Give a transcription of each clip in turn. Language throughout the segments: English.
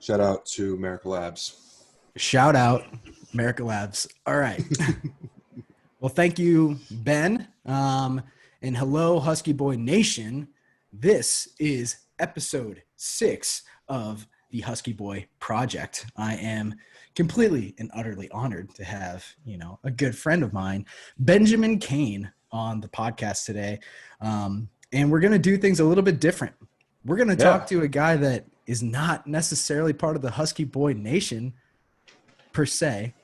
Shout out to America Labs. Shout out America Labs. All right. Well, thank you, Ben. And hello, Husky Boy Nation. This is episode 6 of the Husky Boy Project. I am completely and utterly honored to have, a good friend of mine, Benjamin Kane, on the podcast today. And we're going to do things a little bit different. We're going to talk to a guy that is not necessarily part of the Husky Boy Nation per se,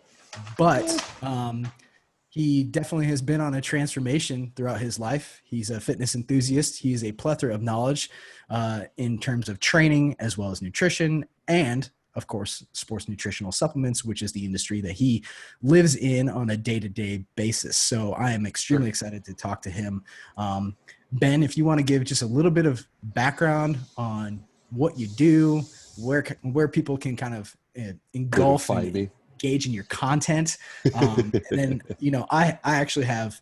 but he definitely has been on a transformation throughout his life. He's a fitness enthusiast. He's a plethora of knowledge in terms of training as well as nutrition and, of course, sports nutritional supplements, which is the industry that he lives in on a day-to-day basis. So I am extremely excited to talk to him. Ben, if you want to give just a little bit of background on what you do, where people can kind of engulf and engage in your content. And then, I actually have,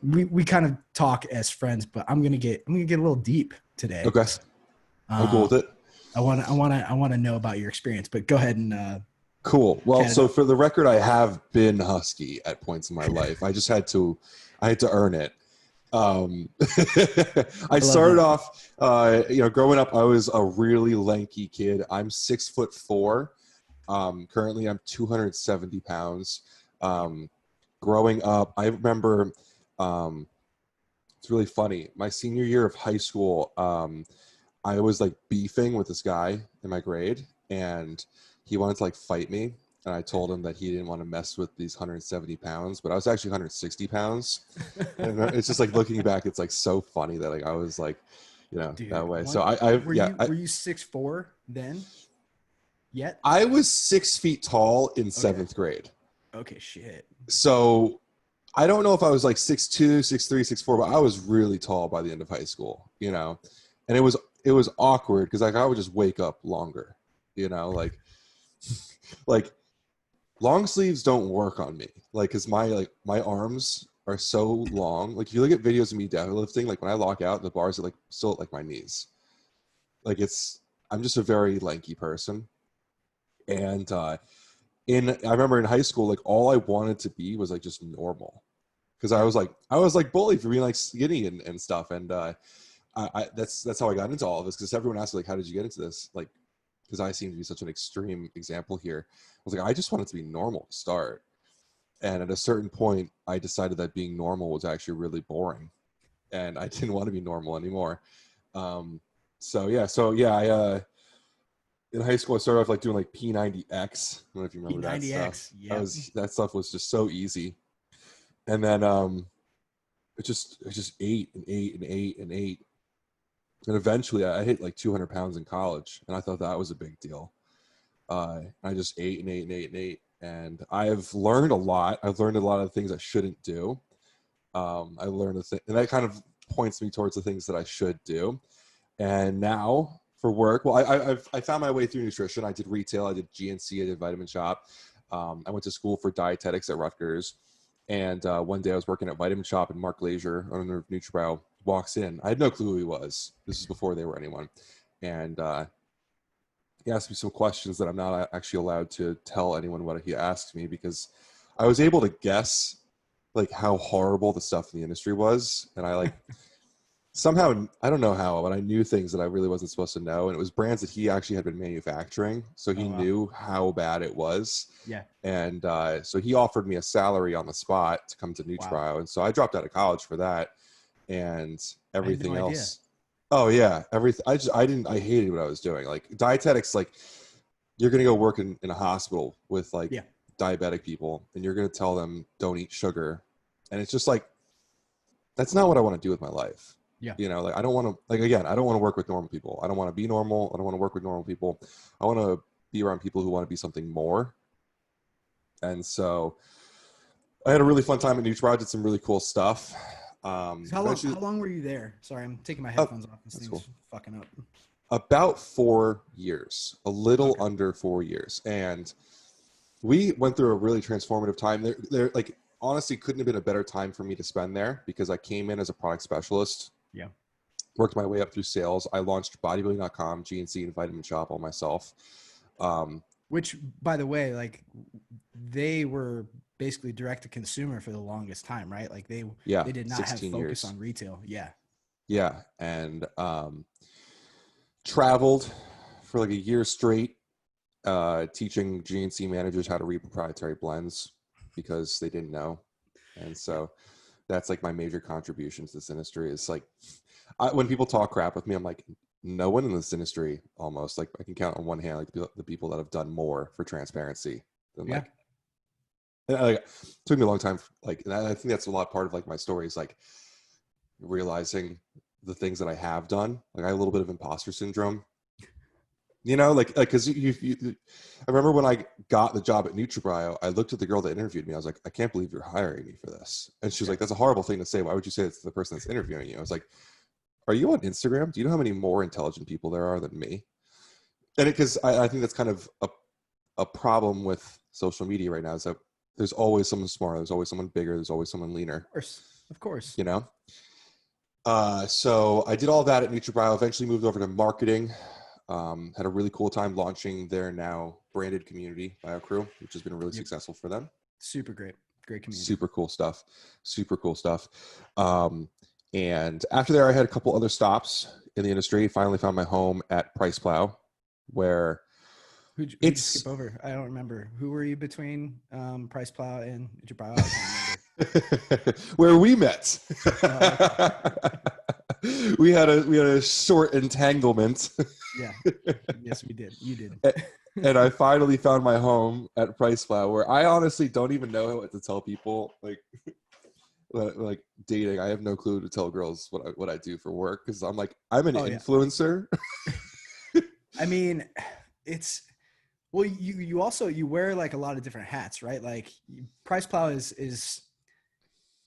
we kind of talk as friends, but I'm going to get a little deep today. Okay. I'm cool with it. I want to know about your experience, but go ahead and, cool. Well, so for the record, I have been Husky at points in my life. I had to earn it. I started off, growing up, I was a really lanky kid. I'm 6'4". Currently I'm 270 pounds. Growing up, I remember, it's really funny. My senior year of high school, I was like beefing with this guy in my grade, and he wanted to like fight me. And I told him that he didn't want to mess with these 170 pounds, but I was actually 160 pounds. And it's just like looking back, it's like so funny that like I was like, dude, that way. So were you 6'4" then? Yet? I was 6 feet tall in seventh grade. Okay, shit. So I don't know if I was like 6'2", 6'3", 6'4", but I was really tall by the end of high school, and it was awkward because like I would just wake up longer, like long sleeves don't work on me, like because my arms are so long. Like if you look at videos of me deadlifting, like when I lock out, the bars are like still at like my knees. Like I'm just a very lanky person. And I remember in high school, like all I wanted to be was like just normal, because I was like bullied for being like skinny and stuff. And that's how I got into all of this, because everyone asked me, like, how did you get into this? Like, because I seem to be such an extreme example here. I was like, I just wanted to be normal to start. And at a certain point, I decided that being normal was actually really boring, and I didn't want to be normal anymore. In high school, I started off like doing like P90X. I don't know if you remember that stuff. Yeah. That stuff was just so easy. And then it just ate and ate and ate and ate. And eventually I hit like 200 pounds in college, and I thought that was a big deal. I just ate and ate and ate and ate. And I've learned a lot. I've learned a lot of things I shouldn't do. I learned and that kind of points me towards the things that I should do. And now for work, well, I found my way through nutrition. I did retail, I did GNC, I did Vitamin Shop. I went to school for dietetics at Rutgers. And one day I was working at Vitamin Shop, and Mark Glazier, owner of NutriBrow, walks in. I had no clue who he was. This is before they were anyone. And he asked me some questions that I'm not actually allowed to tell anyone what he asked me, because I was able to guess like how horrible the stuff in the industry was. And I like somehow, I don't know how, but I knew things that I really wasn't supposed to know. And it was brands that he actually had been manufacturing. So he knew how bad it was. Yeah. And so he offered me a salary on the spot to come to NutriBrow. Wow. And so I dropped out of college for that. And everything else. Oh yeah. Everything. I hated what I was doing. Like dietetics, like you're going to go work in a hospital with like diabetic people, and you're going to tell them don't eat sugar. And it's just like, that's not what I want to do with my life. Yeah. Like I don't want to, like, again, I don't want to work with normal people. I don't want to be normal. I don't want to work with normal people. I want to be around people who want to be something more. And so I had a really fun time at NutriBrow. Did some really cool stuff. How long were you there? Sorry, I'm taking my headphones off. This thing's fucking up. About 4 years, a little under 4 years. And we went through a really transformative time. There, like, honestly, couldn't have been a better time for me to spend there, because I came in as a product specialist. Yeah. Worked my way up through sales. I launched bodybuilding.com, GNC, and Vitamin Shop all myself. Which, by the way, like they were basically direct to consumer for the longest time, right? Like they did not have 16 focus years. on retail. Yeah. Yeah. And traveled for like a year straight, teaching GNC managers how to read proprietary blends because they didn't know. And so that's like my major contribution to this industry is like, when people talk crap with me, I'm like, no one in this industry almost, like I can count on one hand, like the people that have done more for transparency than Yeah. like, it took me a long time. Like, and I think that's a lot part of like my story is like realizing the things that I have done. Like I have a little bit of imposter syndrome, you know, cause I remember when I got the job at NutriBio, I looked at the girl that interviewed me. I was like, I can't believe you're hiring me for this. And she was like, that's a horrible thing to say. Why would you say it's the person that's interviewing you? I was like, are you on Instagram? Do you know how many more intelligent people there are than me? And because I think that's kind of a problem with social media right now is that there's always someone smarter. There's always someone bigger. There's always someone leaner. Of course. You know? So I did all that at NutriBio, eventually moved over to marketing. Had a really cool time launching their now branded community, BioCrew, which has been really successful for them. Super great community. Super cool stuff. And after there, I had a couple other stops in the industry. Finally found my home at PricePlow, where who'd you skip over? I don't remember. Who were you between PricePlow and NutriBio? I can't remember. Where we met. We had a short entanglement. Yeah. Yes, we did. You did. And I finally found my home at PricePlow, where I honestly don't even know what to tell people. Like dating, I have no clue to tell girls what I do for work because I'm like, I'm an influencer. I mean, it's well, you also you wear like a lot of different hats, right? Like PricePlow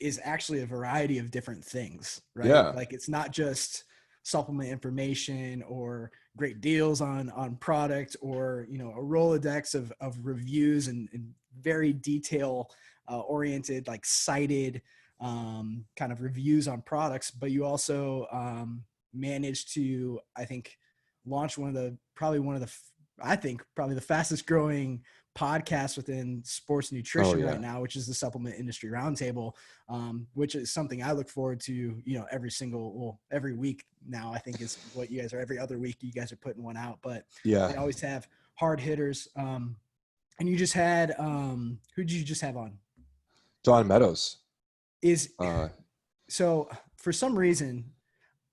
is actually a variety of different things, right? Yeah. Like it's not just supplement information or great deals on product or, you know, a Rolodex of reviews and very detail oriented, like cited kind of reviews on products. But you also managed to, I think, launch probably the fastest growing podcast within sports nutrition right now, which is the Supplement Industry Roundtable, which is something I look forward to, you know, every week now, I think is what you guys are. Every other week you guys are putting one out, but they always have hard hitters. And you just had, who did you just have on? John Meadows. So for some reason,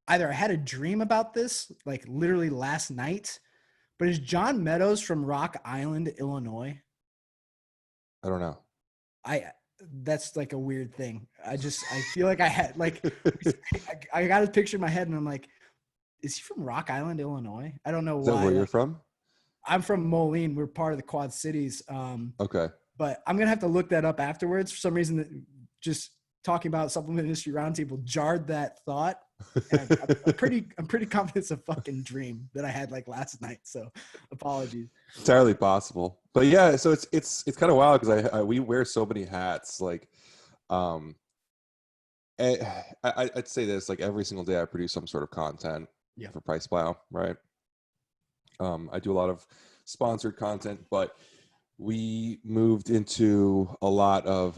either I had a dream about this, like literally last night, but is John Meadows from Rock Island, Illinois? I don't know. That's like a weird thing. I feel like I had like, I got a picture in my head and I'm like, is he from Rock Island, Illinois? I don't know why. Is that where you're from? I'm from Moline. We're part of the Quad Cities. Okay. But I'm going to have to look that up afterwards. For some reason, just talking about Supplement Industry Roundtable jarred that thought. And I'm pretty confident it's a fucking dream that I had like last night. So apologies. Entirely possible. But yeah, so it's kind of wild because we wear so many hats. Like, I'd say this, like every single day I produce some sort of content for PricePlow, right? I do a lot of sponsored content, but we moved into a lot of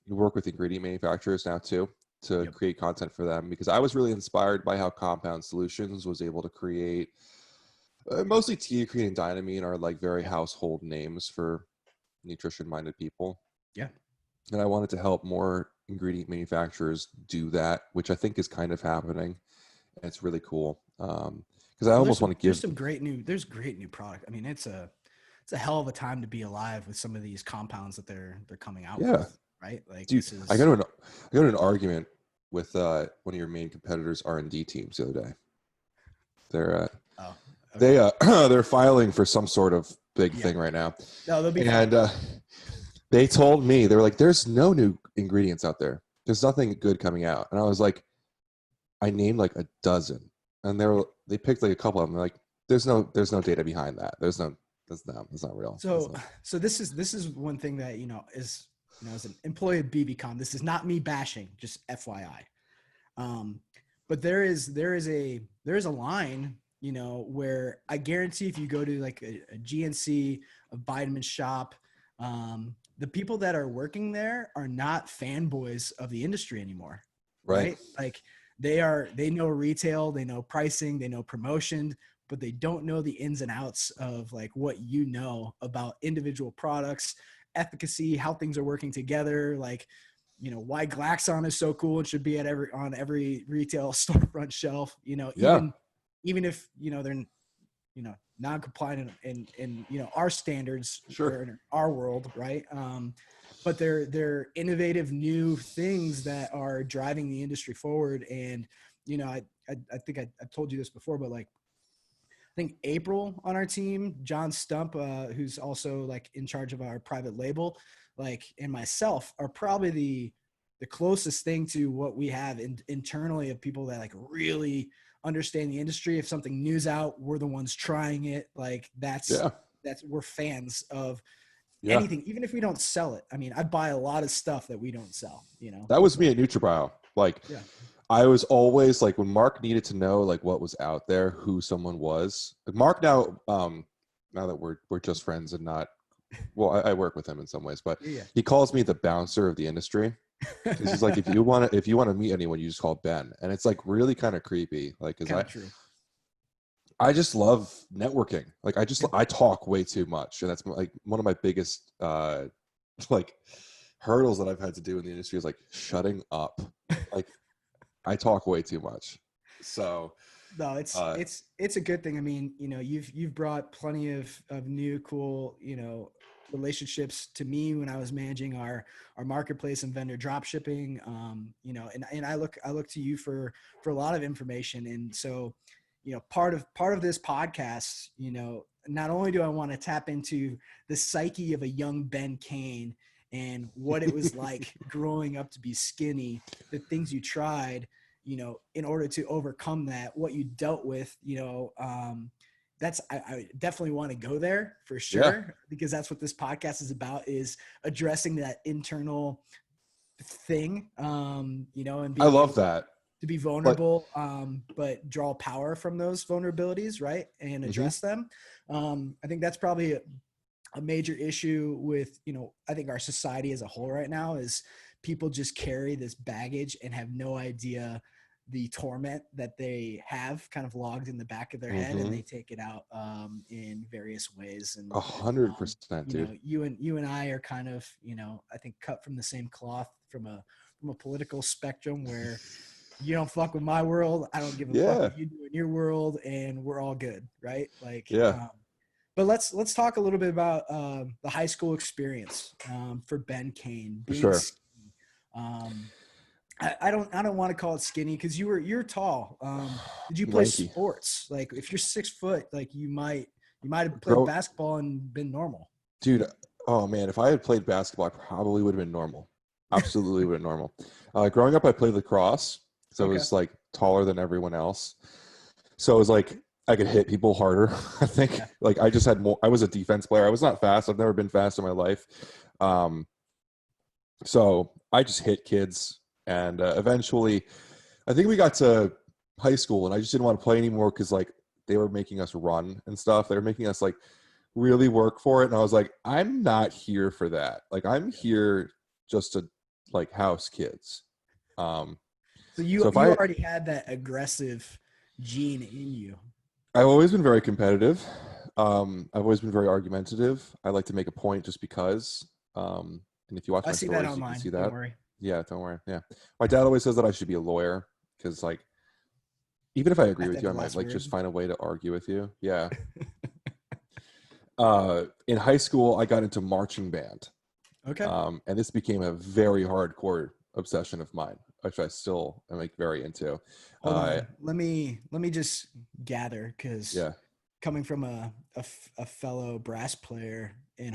we work with ingredient manufacturers now too to create content for them, because I was really inspired by how Compound Solutions was able to create mostly teacrine and dynamine are like very household names for nutrition minded people. Yeah. And I wanted to help more ingredient manufacturers do that, which I think is kind of happening. And it's really cool. Because I almost want to give there's great new product. I mean, it's a hell of a time to be alive with some of these compounds that they're coming out with, right? Like, dude, I got in an argument with one of your main competitors' R&D teams the other day. They're they're filing for some sort of big thing right now. No, they'll be and they told me, they were like, "There's no new ingredients out there. There's nothing good coming out." And I was like, I named like a dozen, and they picked like a couple of them. They're like, there's no data behind that. That's not real. So this is one thing that, is, as an employee of BBCom, this is not me bashing, just FYI. But there is a line you know, where I guarantee if you go to like a GNC, a vitamin shop, the people that are working there are not fanboys of the industry anymore, right? Like they know retail, they know pricing, they know promotion, but they don't know the ins and outs of like what you know about individual products, efficacy, how things are working together, like, you know, why Glaxon is so cool and should be at every retail storefront shelf, you know, Yeah. even if, you know, they're, you know, non-compliant in you know, our standards Sure. or in our world, right? But they're innovative new things that are driving the industry forward. And, you know, I think I've told you this before, but like, I think April on our team, John Stump, who's also like in charge of our private label, like, and myself are probably the closest thing to what we have internally of people that like really understand the industry. If something new's out, we're the ones trying it. Like that's we're fans of anything, even if we don't sell it. I mean, I buy a lot of stuff that we don't sell, you know. That was me at NutriBio. Like, I was always like, when Mark needed to know like what was out there, who someone was. Mark now, now that we're just friends and not, well, I work with him in some ways, but he calls me the bouncer of the industry. Because he's like, if you want to meet anyone, you just call Ben, and it's like really kind of creepy. Like, because I just love networking. Like, I talk way too much, and that's like one of my biggest like hurdles that I've had to do in the industry is like shutting up. Like, I talk way too much. So no, it's a good thing. I mean, you know, you've brought plenty of new cool, you know, relationships to me when I was managing our marketplace and vendor drop shipping. You know, and I look to you for a lot of information. And so, you know, part of this podcast, you know, not only do I want to tap into the psyche of a young Ben Kane and what it was like growing up to be skinny, the things you tried, you know, in order to overcome that, what you dealt with, you know, I definitely want to go there for sure, because that's what this podcast is about, is addressing that internal thing, you know, and being I love that. To be vulnerable, but draw power from those vulnerabilities, right? And address them. I think that's probably a major issue with, you know, I think our society as a whole right now is people just carry this baggage and have no idea the torment that they have kind of logged in the back of their head, and they take it out in various ways. And 100%, dude. You know, you and I are kind of, you know, I think cut from the same cloth from a political spectrum where you don't fuck with my world, I don't give a fuck what you do in your world, and we're all good, right? Like, but let's talk a little bit about the high school experience for Ben Kane. Being skinny. I don't want to call it skinny because you're tall. Did you play sports? Like, if you're 6 foot, like you might have played basketball and been normal. Dude, oh man, if I had played basketball, I probably would have been normal. Absolutely would have been normal. Growing up, I played lacrosse, so I was like taller than everyone else. So it was like I could hit people harder. I think like I just had more. I was a defense player. I was not fast. I've never been fast in my life. So I just hit kids. And eventually, I think we got to high school, and I just didn't want to play anymore because, like, they were making us run and stuff. They were making us, like, really work for it. And I was like, I'm not here for that. Like, I'm here just to, like, house kids. So you already had that aggressive gene in you. I've always been very competitive. I've always been very argumentative. I like to make a point just because. And if you watch my stories, you can see that. Don't worry. Yeah, don't worry. Yeah. My dad always says that I should be a lawyer because, like, even if I agree with you, I might, like, just find a way to argue with you. Yeah. In high school, I got into marching band. Okay. And this became a very hardcore obsession of mine, which I still am, like, very into. Hold on. Let me just gather, because coming from a fellow brass player in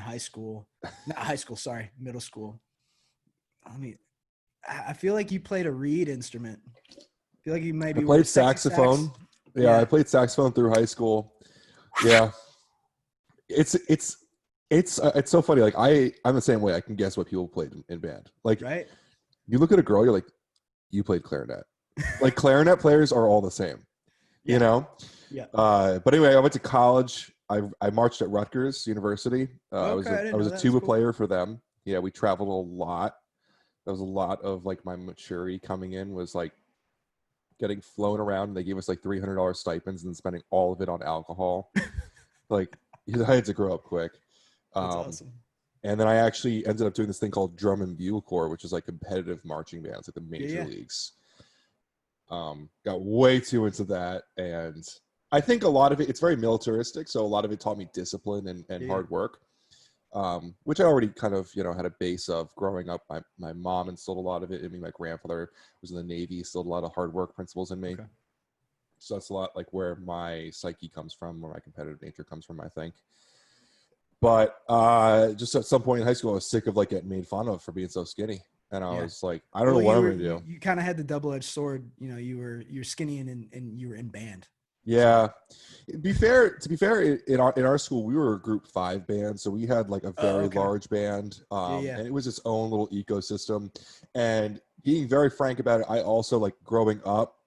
middle school. I feel like you played a reed instrument. I feel like you maybe played saxophone. Yeah, I played saxophone through high school. Yeah. It's so funny. Like, I'm the same way. I can guess what people played in band. Like, right? You look at a girl, you're like, you played clarinet. Like, clarinet players are all the same, you know? Yeah. But anyway, I went to college. I marched at Rutgers University. Okay, I didn't I was know a that. That's tuba cool. player for them. Yeah, we traveled a lot. There was a lot of like my maturity coming in was like getting flown around. They gave us like $300 stipends and spending all of it on alcohol. Like I had to grow up quick. That's Um, awesome. and then I actually ended up doing this thing called drum and bugle corps, which is like competitive marching bands, like the Yeah, major yeah. leagues. Got way too into that, and I think a lot of it, it's very militaristic, so a lot of it taught me discipline and Yeah, yeah. hard work, which I already kind of had a base of growing up. My mom instilled a lot of it in me. My grandfather was in the Navy, instilled a lot of hard work principles in me. Okay. So that's a lot like where my psyche comes from, where my competitive nature comes from, I think. But just at some point in high school, I was sick of like getting made fun of for being so skinny, and I Yeah. was like, I don't know Well, what you I'm were gonna do. you kind of had the double-edged sword. You're skinny and you were in band. Yeah. To be fair, in our school, we were a group 5 band, so we had like a Oh, very okay. large band, Yeah, yeah. and it was its own little ecosystem. And being very frank about it, I also like growing up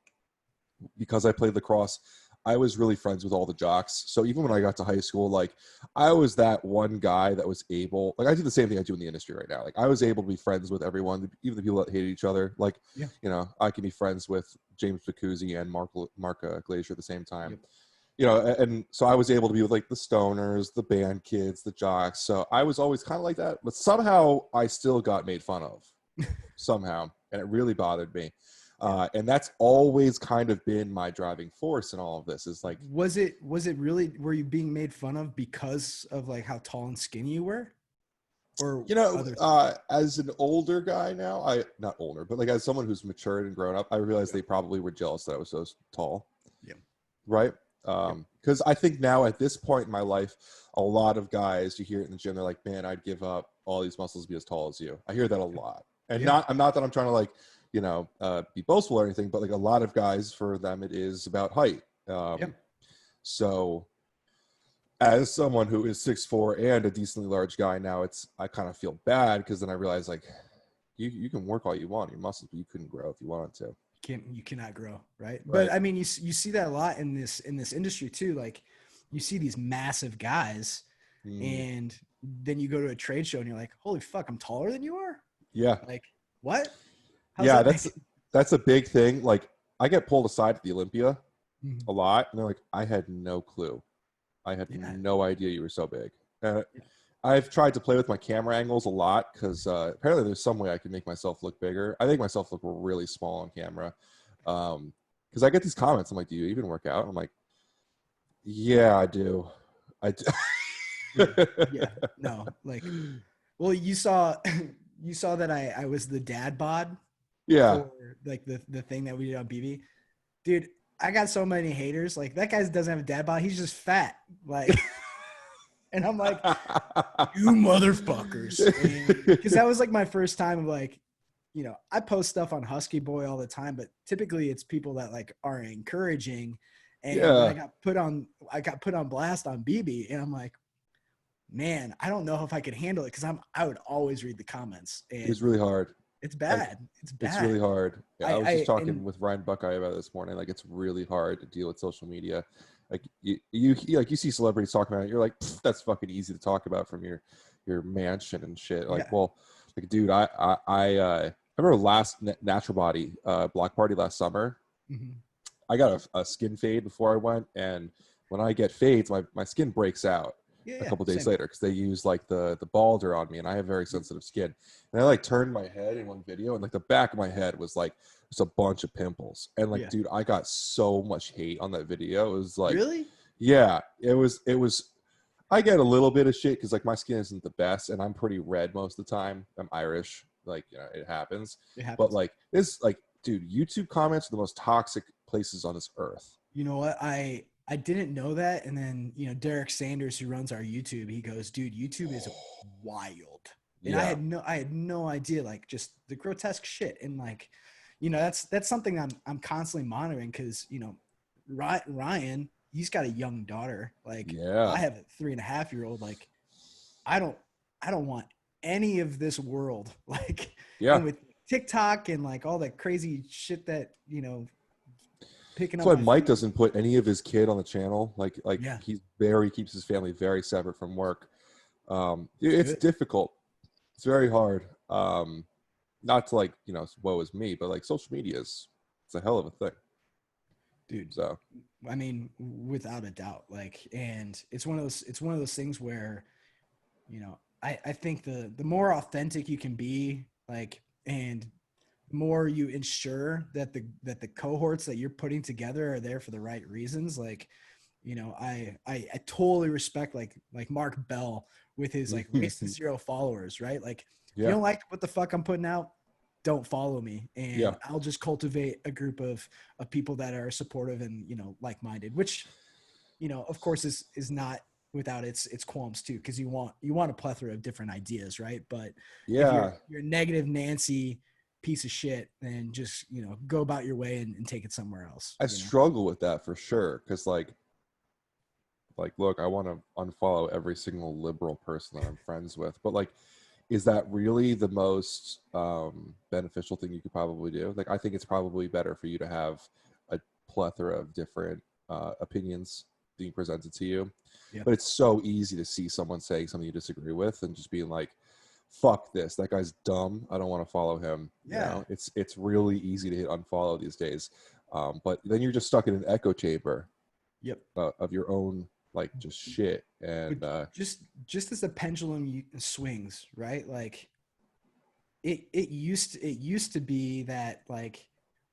because I played lacrosse. I was really friends with all the jocks. So even when I got to high school, like I was that one guy that was able, like I do the same thing I do in the industry right now. Like I was able to be friends with everyone, even the people that hated each other. Like, Yeah. I can be friends with James Pacuzzi and Mark Glacier at the same time. Yep. And so I was able to be with like the stoners, the band kids, the jocks. So I was always kind of like that, but somehow I still got made fun of somehow. And it really bothered me. And that's always kind of been my driving force in all of this is like, Was it really, were you being made fun of because of like how tall and skinny you were, or other things? as an older guy now, not older, but like as someone who's matured and grown up, I realized Yeah. they probably were jealous that I was so tall. Yeah. Right. Yep. Because I think now at this point in my life, a lot of guys, you hear it in the gym, they're like, man, I'd give up all these muscles to be as tall as you. I hear that a lot. And Yeah. I'm not that I'm trying to like, be boastful or anything, but like a lot of guys, for them, it is about height. Yeah. So as someone who is 6'4" and a decently large guy now, I kind of feel bad because then I realize like you can work all you want, your muscles, but you couldn't grow if you wanted to. You cannot grow, right? Right. But I mean, you see that a lot in this industry too. Like you see these massive guys, Mm, and then you go to a trade show and you're like, holy fuck, I'm taller than you are. yeah. Like what? How's Yeah, that make it? that's a big thing. Like I get pulled aside at the Olympia Mhm. a lot, and they're like, I had no clue. I had Yeah. no idea you were so big. I've tried to play with my camera angles a lot because apparently there's some way I can make myself look bigger. I make myself look really small on camera. Because I get these comments. I'm like, do you even work out? I'm like, yeah, I do. I do. Yeah. Yeah. No, like, well, you saw you saw that I was the dad bod Yeah. for like the thing that we did on BB. Dude, I got so many haters. Like that guy doesn't have a dad bod. He's just fat. Like, and I'm like, you motherfuckers. Because that was like my first time of like, I post stuff on Husky Boy all the time, but typically it's people that like are encouraging. And then Yeah. I got put on blast on BB, and I'm like, man, I don't know if I could handle it because I would always read the comments, It was and really hard. it's Like, bad. It's it's bad. really hard. Yeah, I was just And talking with Ryan Buckeye about it this morning. Like, it's really hard to deal with social media. Like, you see celebrities talking about it. You're like, that's fucking easy to talk about from your mansion and shit. Like, yeah. well, like, dude, I remember last Natural Body block party last summer. Mhm. I got a skin fade before I went, and when I get fades, my skin breaks out Yeah, a yeah, couple days same. later because they use like the balder on me, and I have very sensitive skin. And I like turned my head in one video, and like the back of my head was like just a bunch of pimples. And like, Yeah. dude, I got so much hate on that video. It was like, Really? yeah, it was. I get a little bit of shit because like my skin isn't the best, and I'm pretty red most of the time. I'm Irish, like it happens. It But happens. like this, like, dude, YouTube comments are the most toxic places on this earth. You know what? I didn't know that, and then Derek Sanders, who runs our YouTube, he goes, "Dude, YouTube is wild," and Yeah, I had no idea, like just the grotesque shit, and like, that's something I'm constantly monitoring because Ryan, he's got a young daughter. Like I yeah, have a 3.5-year-old. Like I don't I don't want any of this world, like, yeah. and with TikTok and like all that crazy shit that picking That's up why my Mike phone. doesn't put any of his kid on the channel. Like Yeah, keeps his family very separate from work. it's It's good. difficult. It's very hard. Not to like, woe is me, but like social media it's a hell of a thing. Dude, So I mean, without a doubt, like, and it's one of those things where, I think the more authentic you can be, like, and more you ensure that the cohorts that you're putting together are there for the right reasons. Like, I totally respect like Mark Bell with his like race to zero followers, right? Like, if you yeah, don't like what the fuck I'm putting out, don't follow me, yeah, and I'll just cultivate a group of people that are supportive and like-minded, which of course is not without its qualms too, because you want a plethora of different ideas, right? But if you're yeah. you're a negative Nancy piece of shit, then just go about your way and take it somewhere else. I struggle with that for sure because look, I want to unfollow every single liberal person that I'm friends with, but like, is that really the most beneficial thing you could probably do? Like, I think it's probably better for you to have a plethora of different opinions being presented to you. Yeah, But it's so easy to see someone saying something you disagree with and just being like, "Fuck this! That guy's dumb. I don't want to follow him." yeah, It's really easy to hit unfollow these days. But then you're just stuck in an echo chamber yep. of your own like just shit. But And just as the pendulum swings, right? Like, it used to be that, like,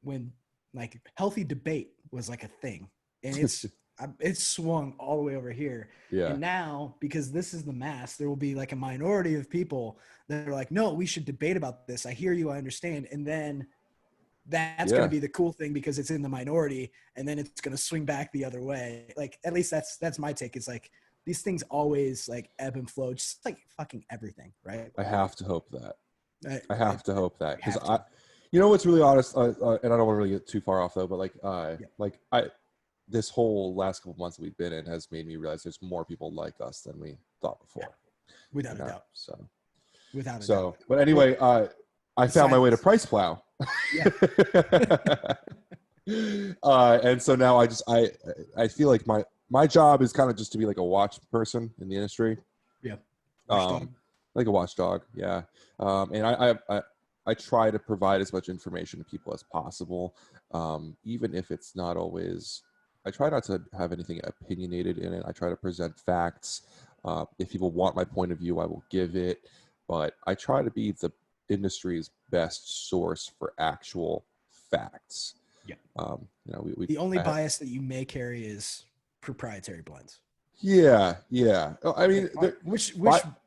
when like healthy debate was like a thing, and it's swung all the way over here. yeah, And now, because this is the mass, there will be like a minority of people that are like, no, we should debate about this. I hear you, I understand. And then that's going to yeah. be the cool thing because it's in the minority, and then it's going to swing back the other way. Like, at least that's my take. It's like these things always like ebb and flow, just like fucking everything, right? I have to hope that. I I have to hope that because have to. what's really honest, and I don't want to really get too far off though, but Yeah. this whole last couple months that we've been in has made me realize there's more people like us than we thought Yeah. before. Without a doubt. So, Without a doubt. but Well, anyway, I found my way to besides, PricePlow. yeah, And so now I feel like my job is kind of just to be like a watch person in the industry. yeah. Um, Watchdog. like a watchdog, yeah. And I try to provide as much information to people as possible, even if it's not always. I try not to have anything opinionated in it. I try to present facts. If people want my point of view, I will give it. But I try to be the industry's best source for actual facts. Yeah. We The only bias that you may carry is proprietary blends. yeah, yeah. I Like, mean, which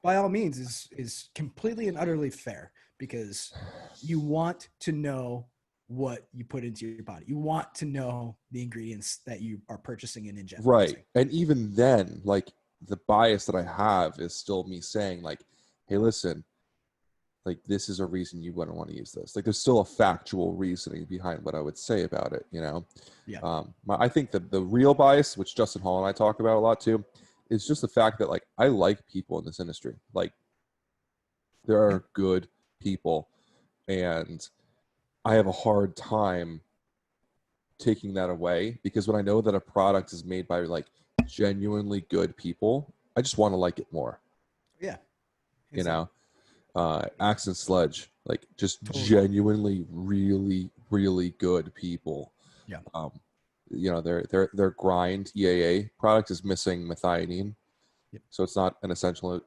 by all means is completely and utterly fair, because you want to know what you put into your body. You want to know the ingredients that you are purchasing and right. ingesting. And even then, like the bias that I have is still me saying like, hey, listen, like this is a reason you wouldn't want to use this. Like there's still a factual reasoning behind what I would say about it, Yeah. I think that the real bias, which Justin Hall and I talk about a lot too, is just the fact that like I like people in this industry. Like there Yeah. are good people, and I have a hard time taking that away because when I know that a product is made by like genuinely good people, I just want to like it more. Yeah. You Hands down. know, Axe and Sledge, like just Totally. genuinely, really, really good people. Yeah. Um, their grind EAA product is missing methionine, Yep. so it's not an essential,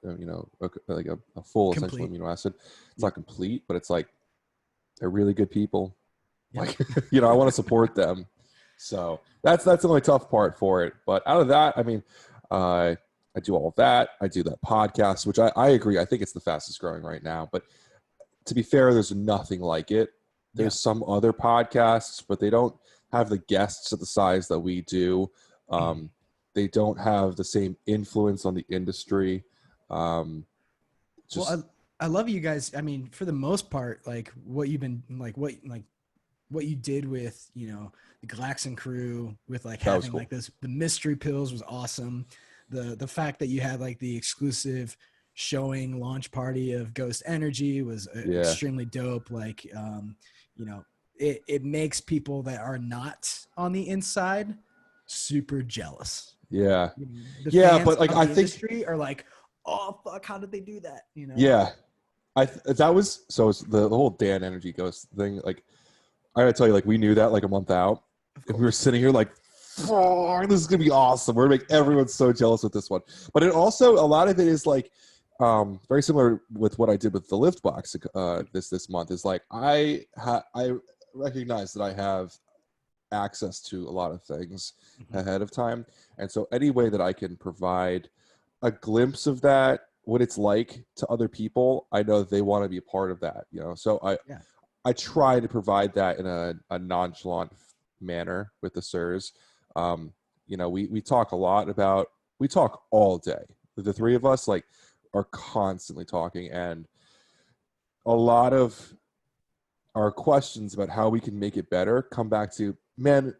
like a full essential Complete. amino acid. It's Yep. not complete, but it's like they're really good people. Yep. Like, I want to support them. So that's the only tough part for it. But out of that, I mean, I do all of that. I do that podcast, which I agree. I think it's the fastest growing right now. But to be fair, there's nothing like it. Yeah. There's some other podcasts, but they don't have the guests at the size that we do. They don't have the same influence on the industry. Just Well, I love you guys. I mean, for the most part, like what you've been what you did with, the Galaxin crew with like that was having cool. like the mystery pills was awesome. The fact that you had like the exclusive showing launch party of Ghost Energy was Yeah. extremely dope. Like, you know, it makes people that are not on the inside super jealous. Yeah. You know, the Yeah. fans But like, of I the think, industry are like, oh fuck, how did they do that? You know? yeah, that was, so it's the whole Dan Energy Ghost thing. Like, I gotta tell you, like, we knew that like a month out, Of and we were course. sitting here like, oh, this is gonna be awesome. We're gonna make everyone so jealous with this one. But it also, a lot of it is like, very similar with what I did with the lift box this month. Is like I recognize that I have access to a lot of things Mhm. ahead of time, and so any way that I can provide a glimpse of that, what it's like to other people, I know they want to be a part of that. So Yeah. I try to provide that in a nonchalant manner with the sirs. We talk a lot about, we talk all day. The three of us like are constantly talking, and a lot of our questions about how we can make it better come back to, man,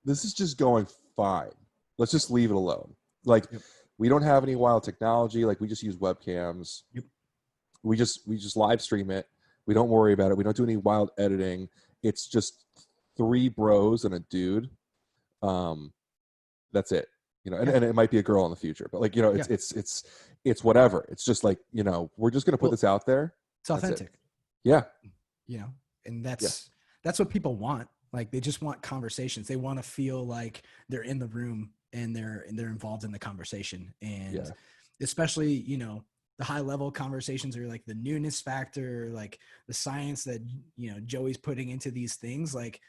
this is just going fine. Let's just leave it alone. Like, Yep. we don't have any wild technology. Like, we just use webcams. Yep. We just live stream it. We don't worry about it. We don't do any wild editing. It's just three bros and a dude. That's it. And, Yeah. and it might be a girl in the future, but like, Yeah. it's whatever. It's just like, we're just gonna put Well, this out there. it's That's it. authentic. Yeah. You know, and Yeah. that's what people want. Like they just want conversations. They want to feel like they're in the room and they're involved in the conversation. And Yeah. especially, the high level conversations are like the newness factor, like the science that Joey's putting into these things. Like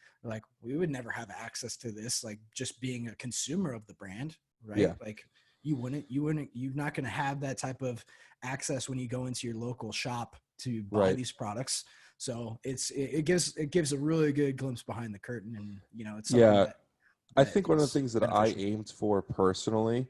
we would never have access to this, like just being a consumer of the brand, right? Yeah. Like you're not going to have that type of access when you go into your local shop to buy Right. these products. So it gives a really good glimpse behind the curtain, and it's something Yeah. that I think one of the is things that I beneficial. aimed for personally,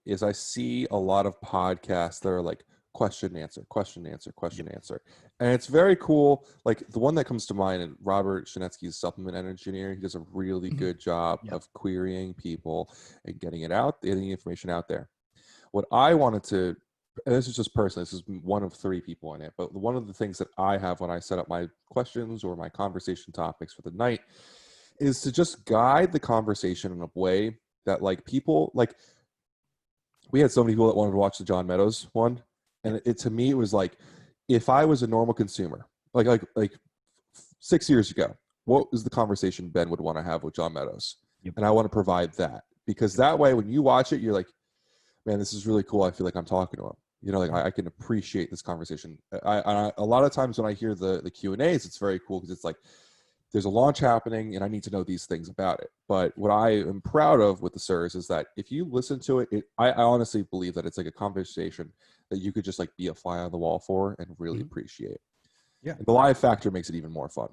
is I see a lot of podcasts that are like question answer, question answer, question Yep. answer, and it's very cool. Like the one that comes to mind, and Robert Shinetsky's Supplement Engineer, he does a really Mhm. good job Yep. of querying people and getting the information out there. What I wanted to, and this is just personally, this is one of three people in it, but one of the things that I have when I set up my questions or my conversation topics for the night is to just guide the conversation in a way that like people like, we had so many people that wanted to watch the John Meadows one, and it to me it was like, if I was a normal consumer, like 6 years ago, what was the conversation Ben would want to have with John Meadows? Yep. And I want to provide that, because that way when you watch it, you're like, man, this is really cool. I feel like I'm talking to him. Like I can appreciate this conversation. I a lot of times when I hear the Q&As, it's very cool because it's like, there's a launch happening and I need to know these things about it. But what I am proud of with the sirs is that if you listen to it, I honestly believe that it's like a conversation that you could just like be a fly on the wall for and really Mhm. appreciate. Yeah. And the live factor makes it even more fun.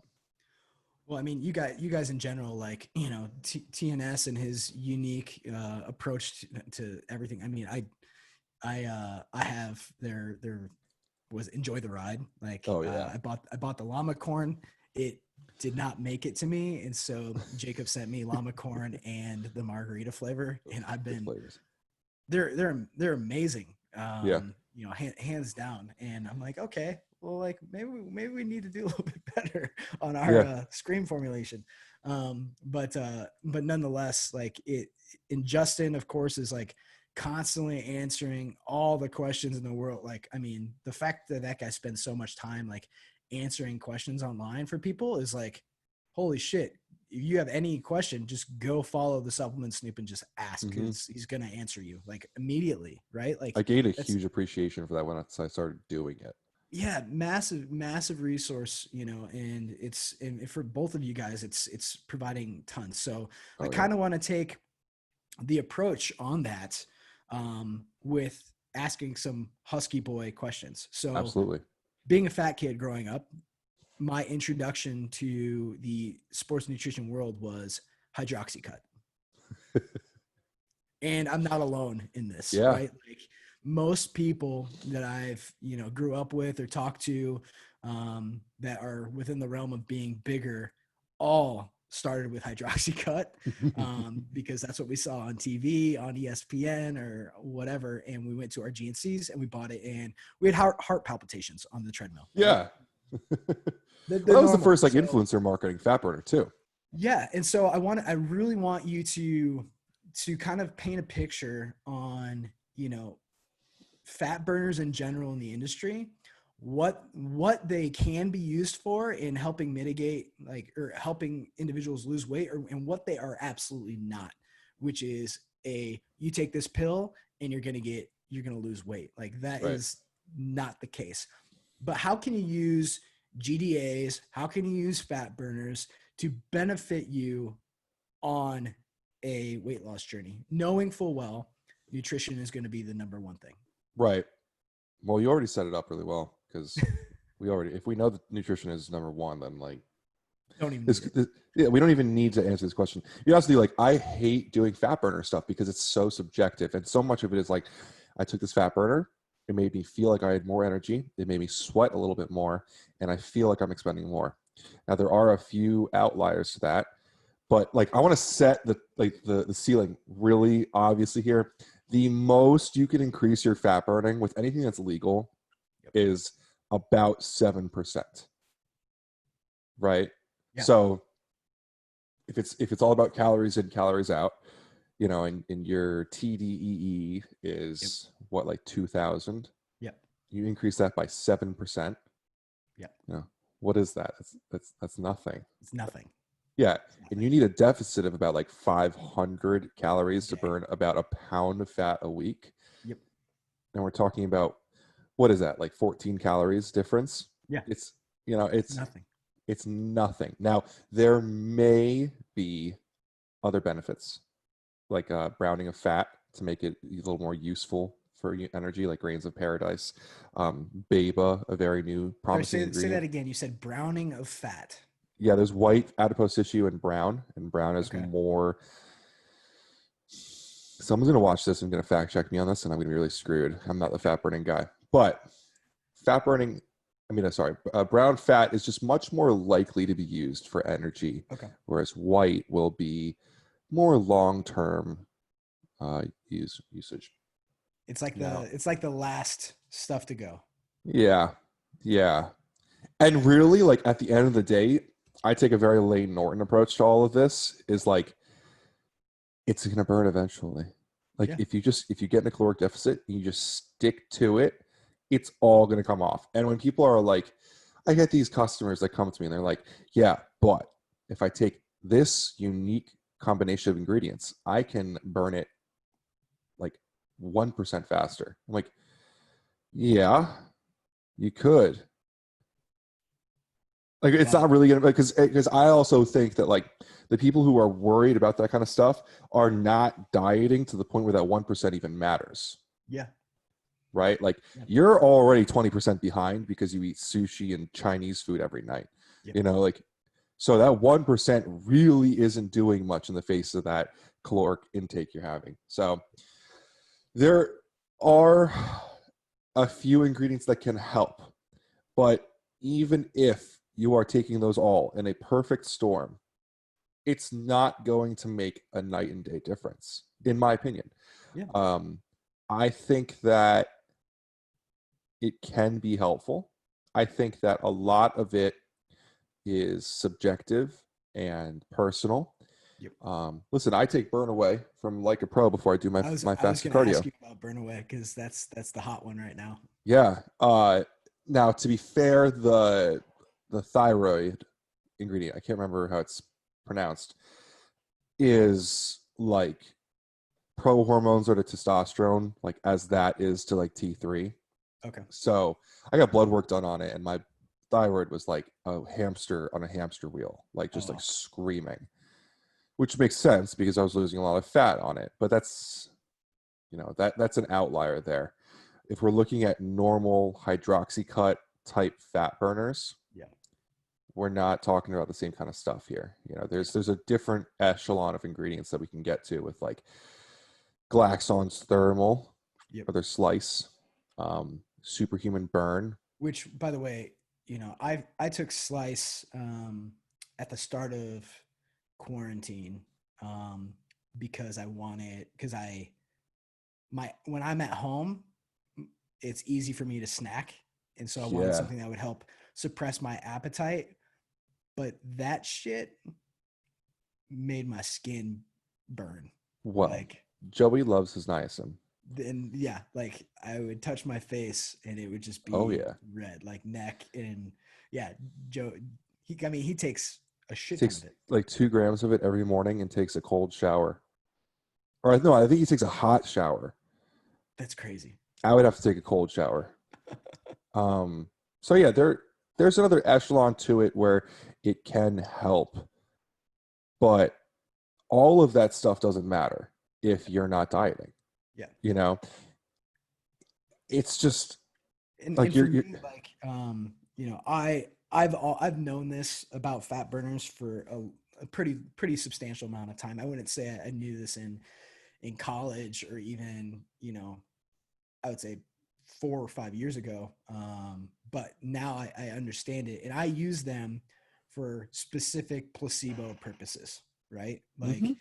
Well, I mean, you guys in general, like TNS and his unique approach to everything. I mean, I have their was enjoy the ride. Like Oh yeah. I bought the llama corn. It did not make it to me, and so Jacob sent me llama corn and the margarita flavor, and I've Good been flavors. they're amazing. Yeah. Hands down. And I'm like, okay, well, like maybe we need to do a little bit better on our Yeah. screen formulation. But nonetheless, like and Justin, of course, is like constantly answering all the questions in the world. Like, I mean, the fact that guy spends so much time like answering questions online for people is like, holy shit. If you have any question, just go follow the Supplement Snoop and just ask, because he's going to answer you like immediately. Right. Like I gained a that's, huge appreciation for that when I started doing it. yeah, massive resource, and and for both of you guys, it's providing tons. So I Oh yeah. kind of want to take the approach on that, with asking some Husky boy questions. So Absolutely. being a fat kid growing up, my introduction to the sports nutrition world was hydroxycut. And I'm not alone in this, Yeah. right? Like most people that I've, grew up with or talked to, that are within the realm of being bigger, all started with hydroxycut, because that's what we saw on TV, on ESPN or whatever. And we went to our GNCs and we bought it, and we had heart palpitations on the treadmill. Right? Yeah. The Well, that was the normal. first like So influencer marketing, fat burner too. yeah, and so I really want you to kind of paint a picture on, fat burners in general in the industry, what they can be used for in helping mitigate or helping individuals lose weight, and what they are absolutely not, which is you take this pill and you're going to lose weight. Like that Right. is not the case. But how can you use GDAs? How can you use fat burners to benefit you on a weight loss journey, knowing full well nutrition is going to be the number one thing? Right. Well, you already set it up really well because if we know that nutrition is number one, then like Don't even need it. yeah, we don't even need to answer this question. You honestly, like, I hate doing fat burner stuff because it's so subjective, and so much of it is like, I took this fat burner, it made me feel like I had more energy, it made me sweat a little bit more, and I feel like I'm expending more. Now there are a few outliers to that, but like I want to set the ceiling really obviously here. The most you can increase your fat burning with anything that's legal is about 7%, right? Yeah. So if it's all about calories in, calories out, and your TDEE is what, like 2,000. Yep. You increase that by 7%. Yep. What is that? That's nothing. It's nothing. Yeah, It's nothing. and you need a deficit of about like 500 calories to Okay. burn about a pound of fat a week. Yep. And we're talking about, what is that, like 14 calories difference? Yeah. It's Nothing. it's nothing. Now there may be other benefits, like browning of fat to make it a little more useful for energy, like grains of paradise, beba, a very new promising Say ingredient. that again. You said browning of fat. Yeah, there's white adipose tissue and brown is Okay. more. Someone's going to watch this and going to fact check me on this, and I'm going to be really screwed. I'm not the fat burning guy. But fat burning, brown fat is just much more likely to be used for energy, Okay. whereas white will be more long-term usage. It's like the last stuff to go. Yeah. Yeah. And really, like, at the end of the day, I take a very Lane Norton approach to all of this, is like, it's going to burn eventually. Like, Yeah. if you get in a caloric deficit and you just stick to it, it's all going to come off. And when people are like, I get these customers that come to me and they're like, yeah, but if I take this unique combination of ingredients, I can burn it like 1% faster. I'm like, yeah, you could. Like, it's not really gonna, because I also think that, like, the people who are worried about that kind of stuff are not dieting to the point where that 1% even matters. Yeah. Right? Like, Yep. you're already 20% behind because you eat sushi and Chinese food every night. Yep. Like, so that 1% really isn't doing much in the face of that caloric intake you're having. So there are a few ingredients that can help, but even if you are taking those all in a perfect storm, it's not going to make a night and day difference, in my opinion. Yeah. I think that it can be helpful. I think that a lot of it is subjective and personal. Yep. Listen, I take burn away from Like a Pro before I do my I was fasted going to cardio. ask you about burn away, because that's the hot one right now. Yeah. Now, to be fair, the thyroid ingredient, I can't remember how it's pronounced, is like pro hormones are to testosterone, like as that is to like T3. Okay. So I got blood work done on it, and my thyroid was like a hamster on a hamster wheel, like just like screaming, which makes sense because I was losing a lot of fat on it. But that's an outlier there. If we're looking at normal hydroxycut type fat burners, yeah, we're not talking about the same kind of stuff here. There's a different echelon of ingredients that we can get to with like Glaxon's thermal, yep, or their slice, superhuman burn. which, by the way, I took Slice at the start of quarantine, because when I'm at home, it's easy for me to snack, and so I wanted something that would help suppress my appetite, but that shit made my skin burn. Well, Like, Joey loves his niacin. then yeah, like I would touch my face and it would just Oh be yeah. red, like neck. And yeah, Joe, he takes a He shit ton of takes it. like 2 grams of it every morning and takes a cold shower. Or no, I think he takes a hot shower. That's crazy. I would have to take a cold shower. So yeah, there's another echelon to it where it can help, but all of that stuff doesn't matter if you're not dieting. Yeah. You know, it's just And like for you're me, like, I've known this about fat burners for a pretty substantial amount of time. I wouldn't say I knew this in college, or even, I would say 4 or 5 years ago. But now I understand it, and I use them for specific placebo purposes, right? mm-hmm, Like,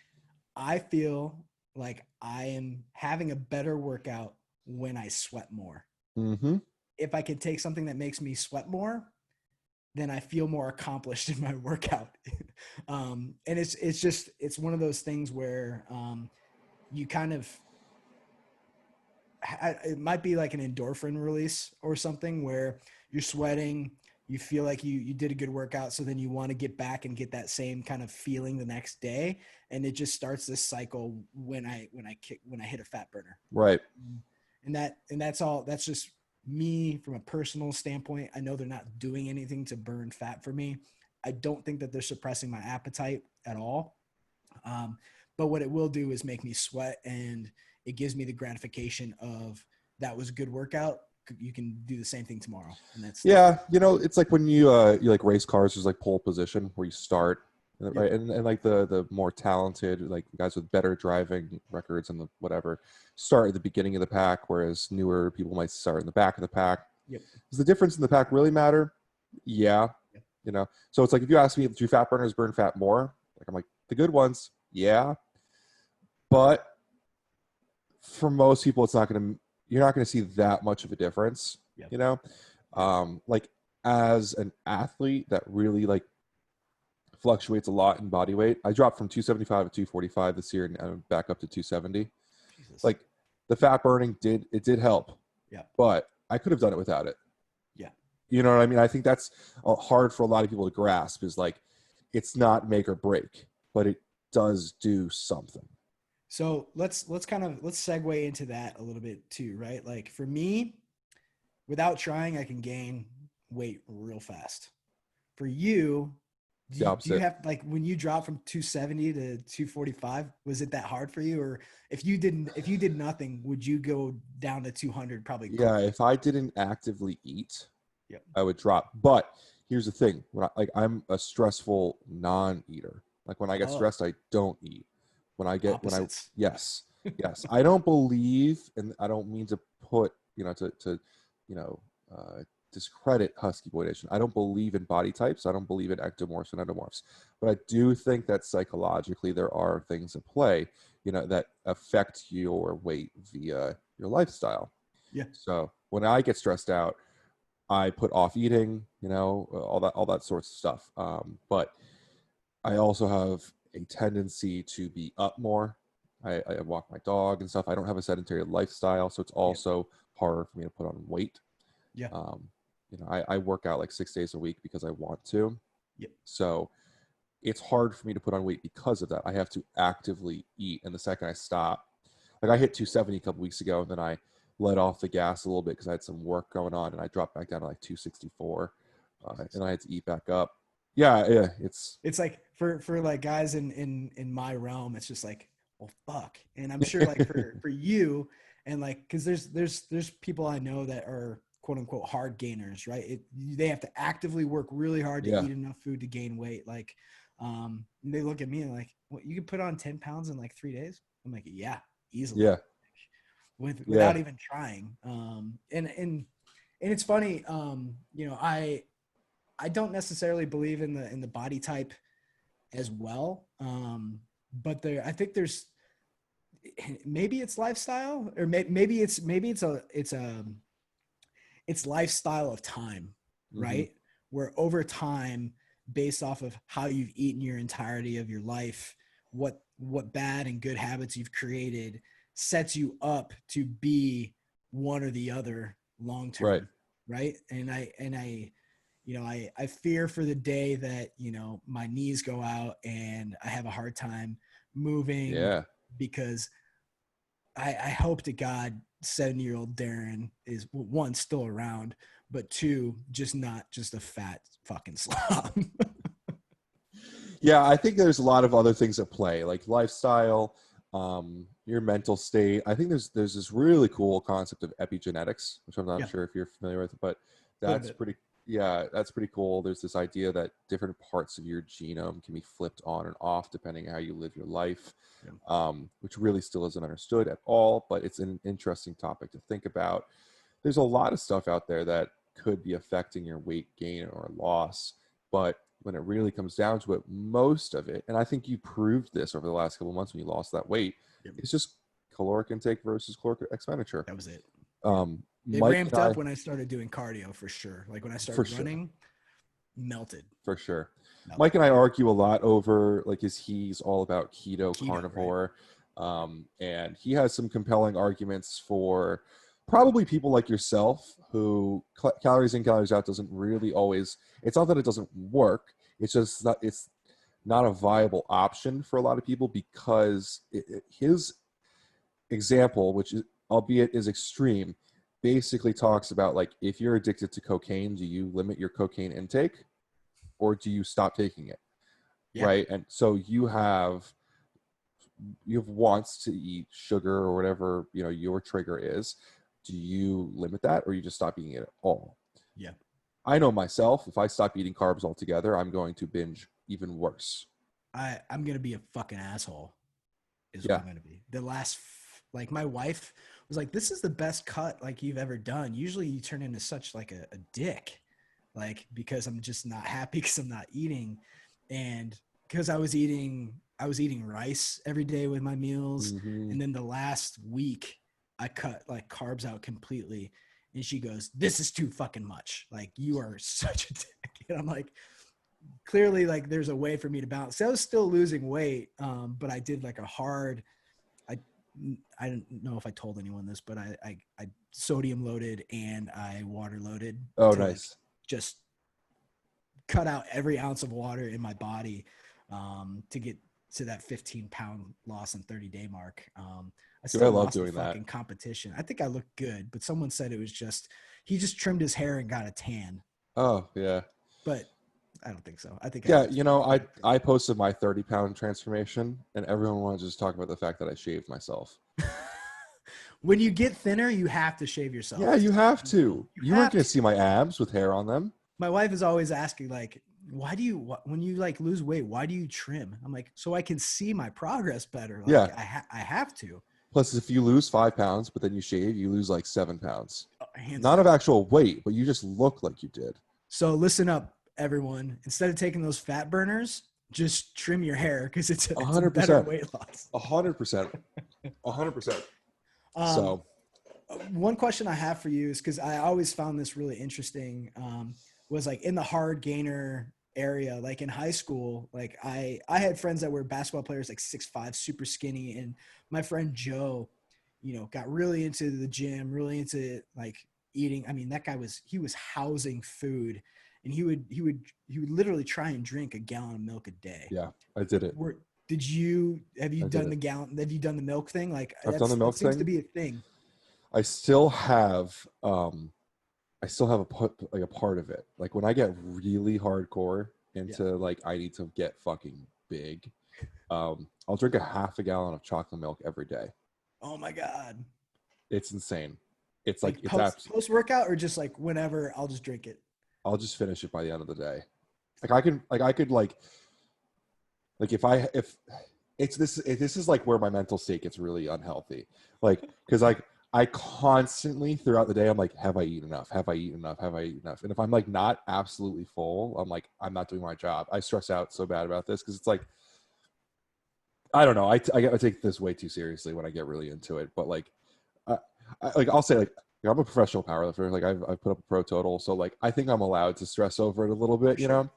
I feel like I am having a better workout when I sweat more. mm-hmm, If I can take something that makes me sweat more, then I feel more accomplished in my workout. And it's one of those things where you kind of, it might be like an endorphin release or something, where you're sweating, you feel like you did a good workout, so then you want to get back and get that same kind of feeling the next day, and it just starts this cycle when I hit a fat burner. right. That's just me from a personal standpoint. I know they're not doing anything to burn fat for me. I don't think that they're suppressing my appetite at all. But what it will do is make me sweat, and it gives me the gratification of, that was a good workout. You can do the same thing tomorrow. And that's, Yeah, it's like when you like race cars, there's like pole position where you start, yep. right? And like the more talented, like guys with better driving records and the whatever, start at the beginning of the pack, whereas newer people might start in the back of the pack. Yep. Does the difference in the pack really matter? Yeah. Yep. So it's like, if you ask me, do fat burners burn fat more? Like, I'm like, the good ones, yeah. But for most people, you're not gonna see that much of a difference. Yep. You know, like, as an athlete that really like fluctuates a lot in body weight, I dropped from 275 to 245 this year, and I'm back up to 270. Jesus. Like, the fat burning did help, Yeah. but I could have done it without it. Yeah. You know what I mean? I think that's hard for a lot of people to grasp, is like, it's not make or break, but it does do something. So let's segue into that a little bit too, right? Like, for me, without trying, I can gain weight real fast. For you, It's do the you opposite. have, like, when you drop from 270 to 245, was it that hard for you? Or if you did nothing, would you go down to 200 probably Yeah, quickly? if I didn't actively eat, Yep. I would drop. But here's the thing: I'm a stressful non-eater. Like, when I get Oh, stressed, I don't eat. opposites. Yes, yes, I don't believe, and I don't mean to put, to you know discredit Husky Boy Nation. I don't believe in body types. I don't believe in ectomorphs and endomorphs. But I do think that psychologically there are things at play, that affect your weight via your lifestyle. Yeah. So when I get stressed out, I put off eating, all that sorts of stuff. But I also have a tendency to be up more. I walk my dog and stuff. I don't have a sedentary lifestyle, so it's Yeah. also harder for me to put on weight. Yeah. I work out like 6 days a week because I want to. Yeah. So it's hard for me to put on weight because of that. I have to actively eat, and the second I stop, like, I hit 270 a couple weeks ago, and then I let off the gas a little bit because I had some work going on, and I dropped back down to like 264, and I had to eat back up. Yeah, It's like, for like guys in my realm, it's just like, well, fuck. And I'm sure, like, for you, and like, because there's people I know that are quote unquote hard gainers, right? They have to actively work really hard to yeah, eat enough food to gain weight. Like, and they look at me and like, what, you can put on 10 pounds in like 3 days? I'm like, yeah, easily, yeah, without yeah. even trying. And it's funny, I don't necessarily believe in the body type as well. But I think there's, maybe it's lifestyle, or maybe it's lifestyle of time, Mm-hmm. right? where over time, based off of how you've eaten your entirety of your life, what bad and good habits you've created sets you up to be one or the other long term, right? And I I fear for the day that, my knees go out and I have a hard time moving, because I hope to God 70-year-old Darren is, one, still around, but two, just not just a fat fucking slob. Yeah, I think there's a lot of other things at play, like lifestyle, your mental state. I think there's this really cool concept of epigenetics, which I'm not sure if you're familiar with, but that's pretty cool. There's this idea that different parts of your genome can be flipped on and off depending on how you live your life, which really still isn't understood at all, but it's an interesting topic to think about. There's a lot of stuff out there that could be affecting your weight gain or loss, but when it really comes down to it, most of it, and I think you proved this over the last couple of months when you lost that weight, it's just caloric intake versus caloric expenditure. That was it. It Mike ramped up when I started doing cardio, for sure. Like when I started running, melted. For sure. Mike and I argue a lot over, like, he's all about keto carnivore. Right? And he has some compelling arguments for probably people like yourself who calories in, calories out doesn't really always, it's not that it doesn't work. It's just that it's not a viable option for a lot of people, because his example, which is, albeit is extreme, basically talks about, like, if you're addicted to cocaine, do you limit your cocaine intake or do you stop taking it? Right. And so you have wants to eat sugar or whatever, your trigger is. Do you limit that or you just stop eating it at all? Yeah. I know myself, if I stop eating carbs altogether, I'm going to binge even worse. I'm going to be a fucking asshole is what I'm going to be. The last, like, my wife was like, this is the best cut like you've ever done. Usually you turn into such like a dick, like, because I'm just not happy because I'm not eating. And because I was eating rice every day with my meals. And then the last week I cut like carbs out completely. And she goes, this is too fucking much. Like, you are such a dick. And I'm like, clearly, like, there's a way for me to balance. So I was still losing weight. But I did like a hard, I don't know if I told anyone this, but I sodium loaded and I water loaded. Oh, nice. Like, just cut out every ounce of water in my body to get to that 15-pound loss in 30-day mark. I still love lost doing the fucking competition. I think I looked good, but someone said it was just, he just trimmed his hair and got a tan. Oh, yeah. But I don't think so. I think I posted my 30-pound transformation and everyone wanted to just talk about the fact that I shaved myself. When you get thinner, you have to shave yourself. Yeah, you have to. You aren't going to see my abs with hair on them. My wife is always asking, like, when you like lose weight, why do you trim? I'm like, so I can see my progress better. Like, I have to. Plus, if you lose 5 pounds, but then you shave, you lose like 7 pounds. Not down. Of actual weight, but you just look like you did. So listen up, everyone. Instead of taking those fat burners, just trim your hair, because it's a better weight loss. 100%. 100%. So one question I have for you is, because I always found this really interesting, was like in the hard gainer area, like in high school, like I had friends that were basketball players, like 6'5", super skinny. And my friend Joe, got really into the gym, really into like eating. I mean, that guy he was housing food, and he would literally try and drink a gallon of milk a day. Yeah, I did it. Have you done the milk thing? Like, I've done the milk thing. Seems to be a thing. I still have a part of it. Like, when I get really hardcore into like, I need to get fucking big, I'll drink a half a gallon of chocolate milk every day. Oh my God. It's insane. It's like post workout, or just like whenever, I'll just drink it. I'll just finish it by the end of the day. This is like where my mental state gets really unhealthy. Like, cause like I constantly throughout the day, I'm like, have I eaten enough? Have I eaten enough? Have I eaten enough? And if I'm like not absolutely full, I'm like, I'm not doing my job. I stress out so bad about this, cause it's like, I don't know. I take this way too seriously when I get really into it, but like, I'll say, like, I'm a professional powerlifter. Like I've put up a pro total. So like, I think I'm allowed to stress over it a little bit, For you sure. know?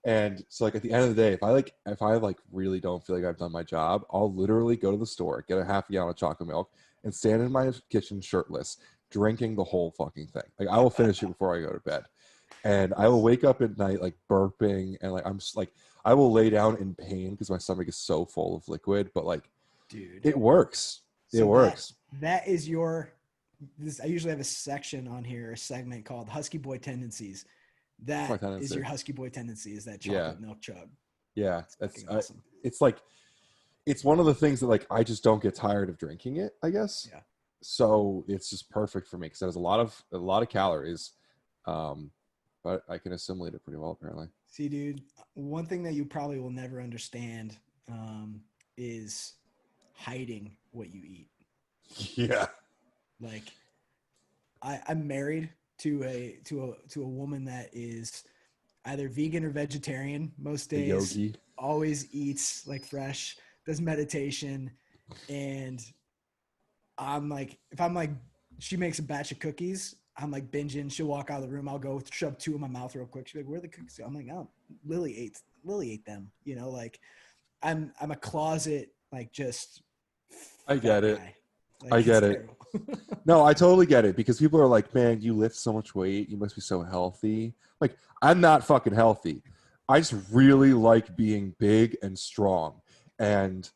And so like at the end of the day, if I like really don't feel like I've done my job, I'll literally go to the store, get a half a gallon of chocolate milk, and stand in my kitchen shirtless, drinking the whole fucking thing. Like I will finish it before I go to bed. And I will wake up at night like burping, and like I'm just like I will lay down in pain because my stomach is so full of liquid, but like Dude. it works. It So works. that is your this. I usually have a section on here, a segment called Husky Boy Tendencies. It's my That is tendency. your Husky Boy tendency, is that Yeah. chocolate milk chug. Yeah. It's fucking awesome. It's like it's one of the things that like I just don't get tired of drinking it, I guess. Yeah. So it's just perfect for me because it has a lot of calories, but I can assimilate it pretty well apparently. See, dude, one thing that you probably will never understand is hiding what you eat. Yeah. Like, I'm married to a woman that is either vegan or vegetarian most The days, yogi. always eats like fresh, does meditation, and I'm like, if I'm like, she makes a batch of cookies, I'm like binging. She'll walk out of the room. I'll go shove two in my mouth real quick. She's like, "Where are the cookies?" I'm like, "Oh, Lily ate them." You know, like I'm a closet like just I fat get it. guy. I Like it's get it. terrible. No, I totally get it because people are like, man, you lift so much weight. You must be so healthy. Like, I'm not fucking healthy. I just really like being big and strong. And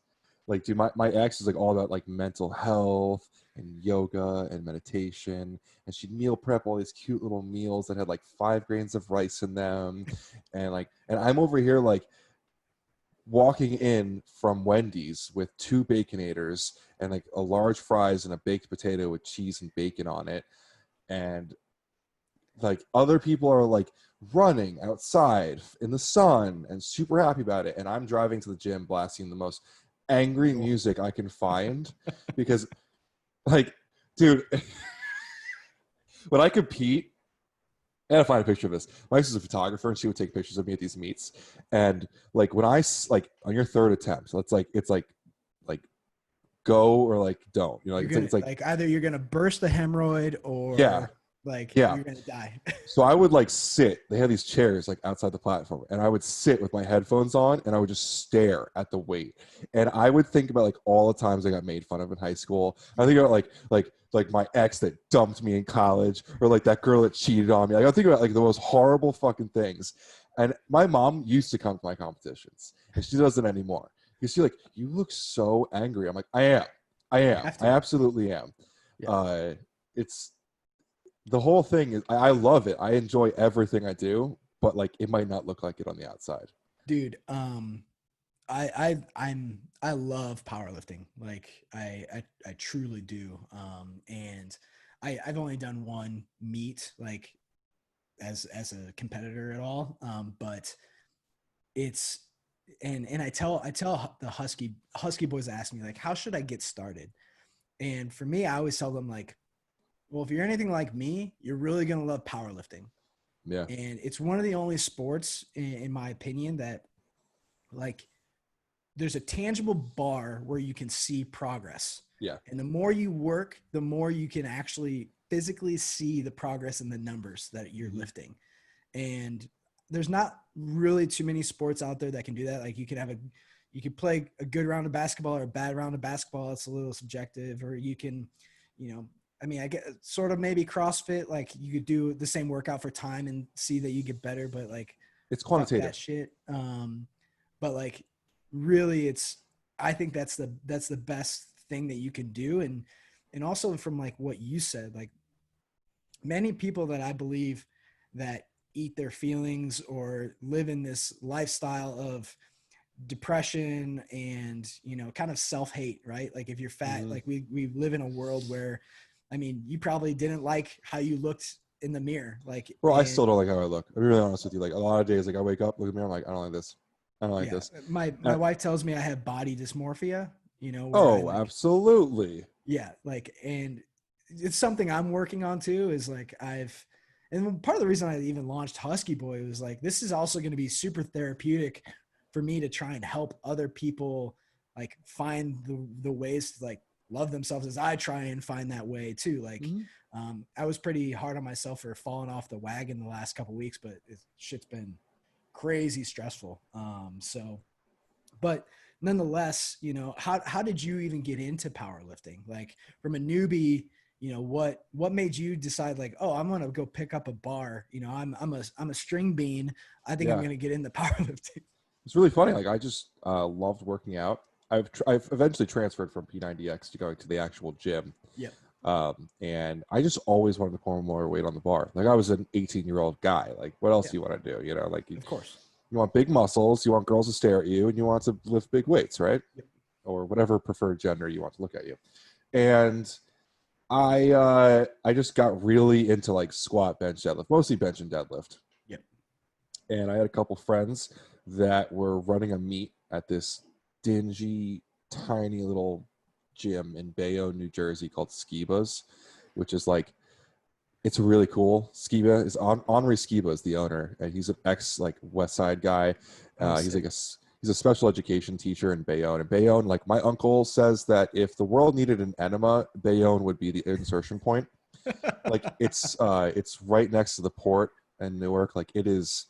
like, dude, my ex is like all about like mental health and yoga and meditation. And she'd meal prep all these cute little meals that had like 5 grains of rice in them. And I'm over here like, walking in from Wendy's with 2 Baconators and like a large fries and a baked potato with cheese and bacon on it. And like other people are like running outside in the sun and super happy about it. And I'm driving to the gym blasting the most angry music I can find because like, dude, when I compete, I gotta find a picture of this. My ex is a photographer, and she would take pictures of me at these meets. And like when I like on your third attempt, so it's like go or like don't. You know, like You're gonna it's like like either you're gonna burst a hemorrhoid yeah, or like yeah. you're gonna die. So I would like sit. They have these chairs like outside the platform, and I would sit with my headphones on, and I would just stare at the weight. And I would think about like all the times I got made fun of in high school. I think about like my ex that dumped me in college, or like that girl that cheated on me. Like I think about like the most horrible fucking things. And my mom used to come to my competitions, and she doesn't anymore. Because she's like, you look so angry. I'm like, Have I to. absolutely am. Yeah. It's the whole thing is I love it. I enjoy everything I do, but like it might not look like it on the outside. Dude, I love powerlifting. Like I truly do. And I've only done one meet like as a competitor at all. But it's and I tell the Husky boys ask me like, how should I get started? And for me, I always tell them like, well, if you're anything like me, you're really gonna love powerlifting. Yeah. And it's one of the only sports, in my opinion, that like there's a tangible bar where you can see progress. Yeah. And the more you work, the more you can actually physically see the progress in the numbers that you're lifting. And there's not really too many sports out there that can do that. Like you could play a good round of basketball or a bad round of basketball. It's a little subjective. Or you can, I mean, I get sort of maybe CrossFit, like you could do the same workout for time and see that you get better, but like, It's fuck quantitative. that shit. But like really I think that's the best thing that you can do. And also from like what you said, like many people that I believe that eat their feelings or live in this lifestyle of depression and, kind of self-hate, right? Like if you're fat, like we live in a world where, I mean, you probably didn't like how you looked in the mirror. Like, Bro, I and still don't like how I look. I'll be really honest with you. Like a lot of days, like I wake up, look at me, I'm like, I don't like this. I don't like yeah, this. my wife tells me I have body dysmorphia, where I Oh, like, absolutely. yeah, like, and it's something I'm working on too, is like and part of the reason I even launched Husky Boy was like, this is also going to be super therapeutic for me to try and help other people like find the ways to like love themselves as I try and find that way too. Like, I was pretty hard on myself for falling off the wagon the last couple of weeks, but shit's been crazy stressful. But nonetheless, you know, how did you even get into powerlifting? Like from a newbie, you know, what made you decide like, oh, I'm going to go pick up a bar. You know, I'm a string bean. I think I'm Yeah. going to get into powerlifting. It's really funny. Like I just loved working out. I've eventually transferred from P90X to going to the actual gym. Yep. And I just always wanted to pull more weight on the bar. Like I was an 18-year-old guy. Like what else Yeah. do you want to do? You know, like Of course. you want big muscles, you want girls to stare at you, and you want to lift big weights, right? Yep. Or whatever preferred gender you want to look at you. And I just got really into like squat, bench, deadlift, mostly bench and deadlift. Yep. And I had a couple friends that were running a meet at this dingy, tiny little gym in Bayonne, New Jersey called Skiba's, which is like, it's really cool. Skiba is Henri Skiba is the owner, and he's an ex like West Side guy. He's like he's a special education teacher in Bayonne. And Bayonne, like my uncle says that if the world needed an enema, Bayonne would be the insertion point. Like it's right next to the port in Newark. Like it is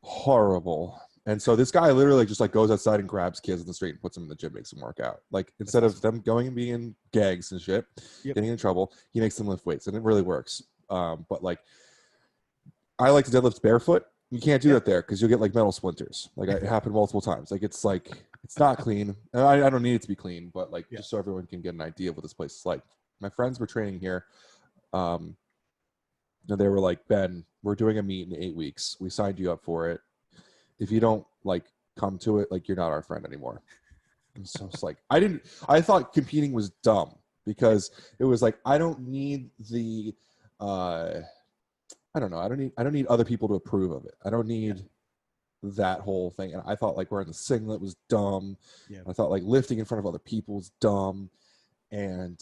horrible. And so this guy literally just like goes outside and grabs kids in the street and puts them in the gym, makes them work out. Like instead of them going and being in gangs and shit, getting in trouble, he makes them lift weights, and it really works. But like, I like to deadlift barefoot. You can't do that there because you'll get like metal splinters. Like it happened multiple times. Like it's not clean. And I don't need it to be clean, but like just so everyone can get an idea of what this place is like. My friends were training here. And they were like, Ben, we're doing a meet in 8 weeks. We signed you up for it. If you don't like come to it, like you're not our friend anymore. And so it's like I thought competing was dumb because it was like I don't need the I don't know, I don't need other people to approve of it. I don't need that whole thing. And I thought like wearing the singlet was dumb. I thought like lifting in front of other people was dumb. And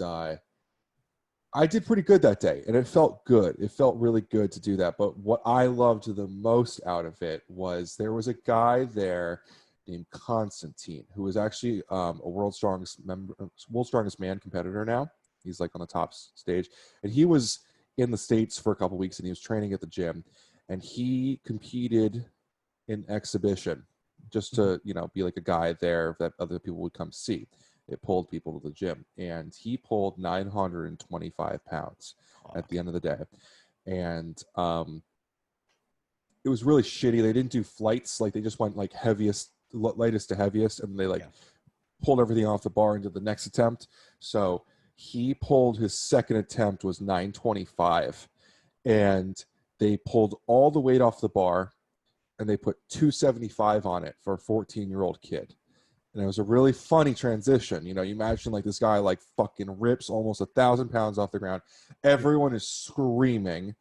I did pretty good that day, and it felt good. It felt really good to do that. But what I loved the most out of it was there was a guy there named Constantine, who is actually a world's strongest man competitor now. He's like on the top stage, and he was in the States for a couple weeks, and he was training at the gym, and he competed in exhibition just to be like a guy there that other people would come see. It pulled people to the gym, and he pulled 925 pounds at the end of the day. And it was really shitty. They didn't do flights. Like they just went like lightest to heaviest. And they pulled everything off the bar into the next attempt. So he pulled his second attempt was 925, and they pulled all the weight off the bar, and they put 275 on it for a 14-year-old kid. And it was a really funny transition. You imagine like this guy like fucking rips almost 1,000 pounds off the ground. Everyone is screaming.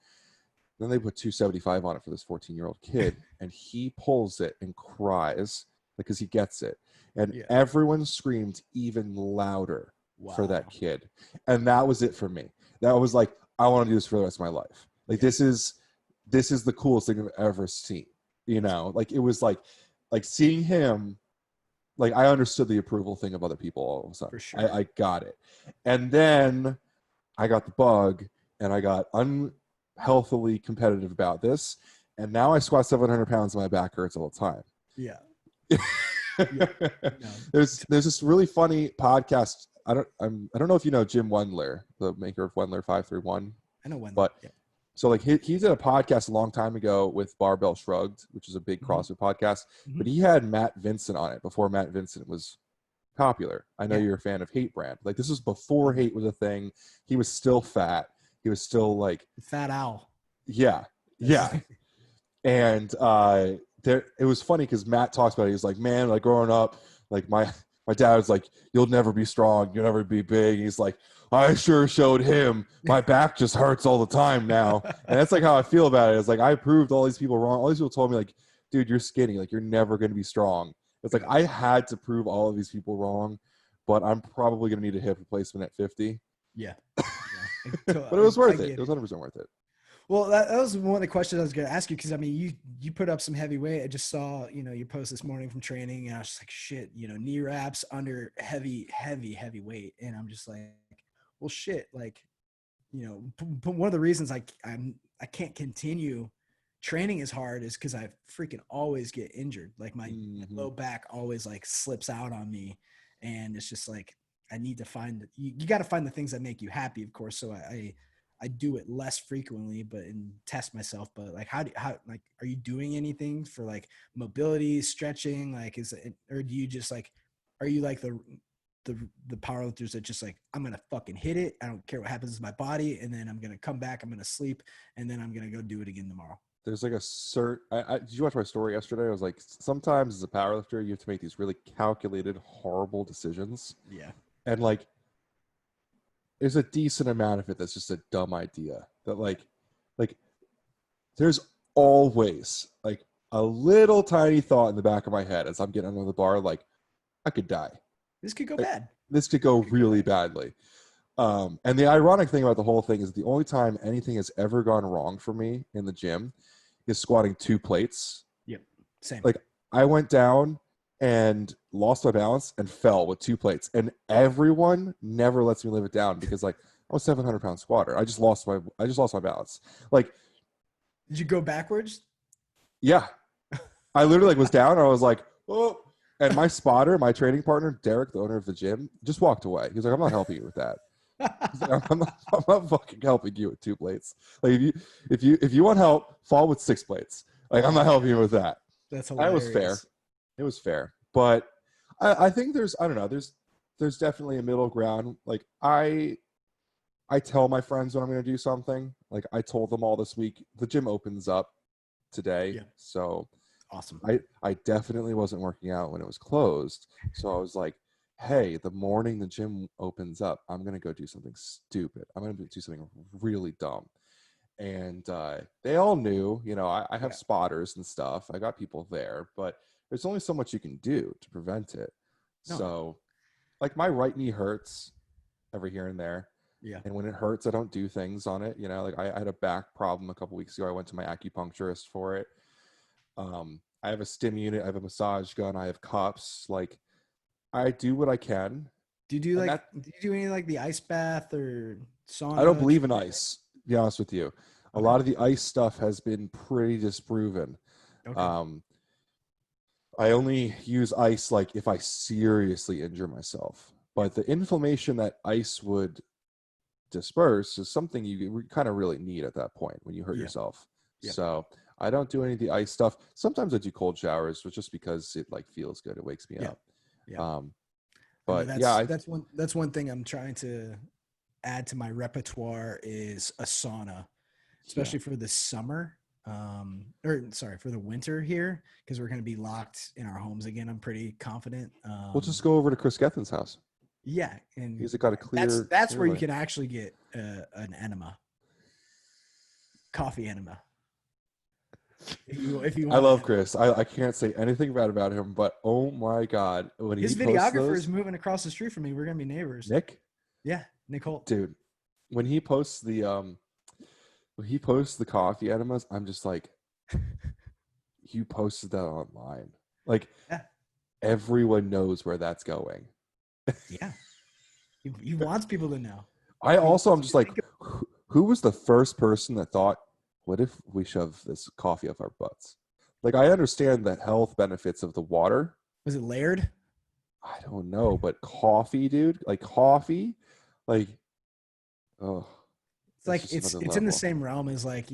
Then they put 275 on it for this 14-year-old kid, and he pulls it and cries because he gets it. And everyone screamed even louder for that kid. And that was it for me. That was like, I want to do this for the rest of my life. Like this is the coolest thing I've ever seen. Like it was like seeing him. Like I understood the approval thing of other people all of a sudden. For sure. I got it. And then I got the bug, and I got unhealthily competitive about this. And now I squat 700 pounds and my back hurts all the time. Yeah. There's this really funny podcast. I don't know if you know Jim Wendler, the maker of Wendler 531. I know Wendler. But so like he did a podcast a long time ago with Barbell Shrugged, which is a big CrossFit podcast, but he had Matt Vincent on it before Matt Vincent was popular. I know you're a fan of Hate Brand. Like this was before Hate was a thing. He was still fat. He was still like Fat Owl. Yeah. And it was funny because Matt talks about it. He's like, man, like growing up, like my dad was like, you'll never be strong. You'll never be big. He's like, I sure showed him. My back just hurts all the time now. And that's like how I feel about it. It's like I proved all these people wrong. All these people told me like, dude, you're skinny. Like you're never going to be strong. It's like I had to prove all of these people wrong, but I'm probably going to need a hip replacement at 50. Yeah. But it was worth it. It was 100% worth it. Well, that was one of the questions I was going to ask you, because I mean, you put up some heavy weight. I just saw, you post this morning from training, and I was just like, shit, knee wraps under heavy weight. And I'm just like, well, shit, like one of the reasons I can't continue training as hard is because I freaking always get injured. Like my low back always like slips out on me, and it's just like I need to find you got to find the things that make you happy, of course. So I do it less frequently, but and test myself. But like, how are you doing anything for like mobility, stretching? Like, or do you just like, are you like the powerlifters that just like, I'm going to fucking hit it. I don't care what happens to my body. And then I'm going to come back, I'm going to sleep, and then I'm going to go do it again tomorrow. There's like did you watch my story yesterday? I was like, sometimes as a powerlifter, you have to make these really calculated, horrible decisions. Yeah. And like, there's a decent amount of it that's just a dumb idea that like there's always like a little tiny thought in the back of my head as I'm getting under the bar, like I could die. This could go like, bad. This could go really badly. And the ironic thing about the whole thing is the only time anything has ever gone wrong for me in the gym is squatting 2 plates. Yep. Same. Like I went down and lost my balance and fell with 2 plates. And everyone never lets me live it down because like I was 700-pound squatter. I just lost my balance. Like, did you go backwards? Yeah. I literally like was down and I was like, oh, and my spotter, my training partner, Derek, the owner of the gym, just walked away. He was like, I'm not helping you with that. Like, I'm not fucking helping you with 2 plates. Like if you want help, fall with 6 plates. Like I'm not helping you with that. That's hilarious. It was fair. But I think there's definitely a middle ground. Like I tell my friends when I'm going to do something. Like I told them all this week. The gym opens up today. Yeah. So awesome. I definitely wasn't working out when it was closed. So I was like, hey, the morning the gym opens up, I'm going to go do something stupid. I'm going to do something really dumb. And they all knew, I have spotters and stuff. I got people there, but there's only so much you can do to prevent it. No. So like my right knee hurts every here and there. Yeah. And when it hurts, I don't do things on it. Like I had a back problem a couple weeks ago. I went to my acupuncturist for it. I have a stim unit. I have a massage gun. I have cups. Like I do what I can. Do you do any like the ice bath or sauna? I don't believe in ice, to be honest with you. A lot of the ice stuff has been pretty disproven. Okay. I only use ice like if I seriously injure myself. But the inflammation that ice would disperse is something you kind of really need at that point when you hurt yourself. Yeah. So I don't do any of the ice stuff. Sometimes I do cold showers, but just because it like feels good, it wakes me up. Yeah. But that's one thing I'm trying to add to my repertoire is a sauna, especially for the summer. For the winter here, because we're going to be locked in our homes again. I'm pretty confident. We'll just go over to Chris Gethin's house. Yeah, and he's got a clear. That's where you can actually get an enema, coffee enema. If you want. I love Chris. I can't say anything bad about him, but oh my god, when his videographer is moving across the street from me. We're gonna be neighbors. Nick. Yeah, Nick Holt. Dude, when he posts the coffee enemas, I'm just like, you posted that online. Like, everyone knows where that's going. Yeah, he wants people to know. I'm just like, who was the first person that thought, what if we shove this coffee up our butts? Like, I understand the health benefits of the water. Was it layered? I don't know, but coffee, dude, like coffee, like, oh. It's like it's in the same realm as like,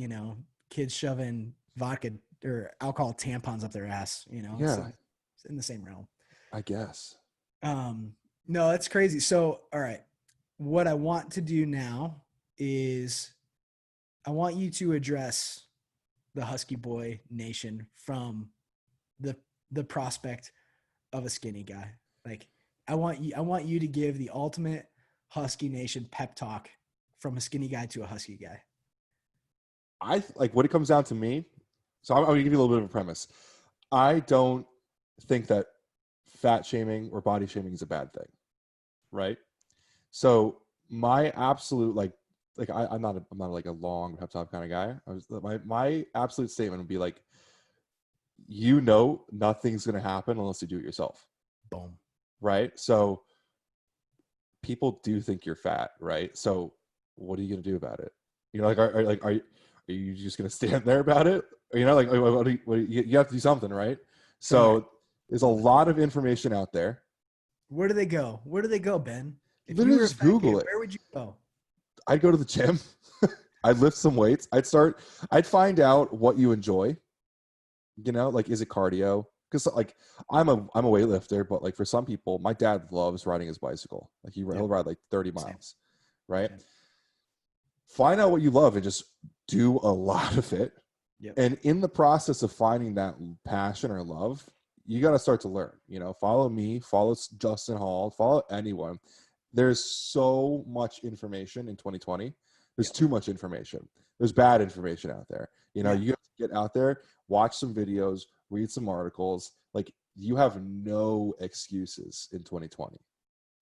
kids shoving vodka or alcohol tampons up their ass, Yeah. It's in the same realm. I guess. No, that's crazy. So, all right. What I want to do now is I want you to address the Husky Boy Nation from the prospect of a skinny guy. Like I want you to give the ultimate Husky Nation pep talk from a skinny guy to a husky guy. I like what it comes down to me. So I'm going to give you a little bit of a premise. I don't think that fat shaming or body shaming is a bad thing. Right. So my absolute, I'm not like a long pep talk kind of guy. My absolute statement would be like, nothing's going to happen unless you do it yourself. Boom. Right. So people do think you're fat. Right. So what are you going to do about it? You know, like, are you just going to stand there about it? You know, like, you have to do something, right? So there's a lot of information out there. Where do they go? Where do they go, Ben? If Literally you were a just fat Google kid, it. where would you go? I'd go to the gym. I'd lift some weights. I'd find out what you enjoy. You know, like, is it cardio? Because like I'm a weightlifter, but like for some people, my dad loves riding his bicycle. Like he'll ride like 30 miles, right? Same. Find out what you love and just do a lot of it. Yep. And in the process of finding that passion or love, you got to start to learn. You know, follow me, follow Justin Hall, follow anyone. There's so much information in 2020. There's too much information. There's bad information out there. You know, you have to get out there, watch some videos, read some articles. Like, you have no excuses in 2020.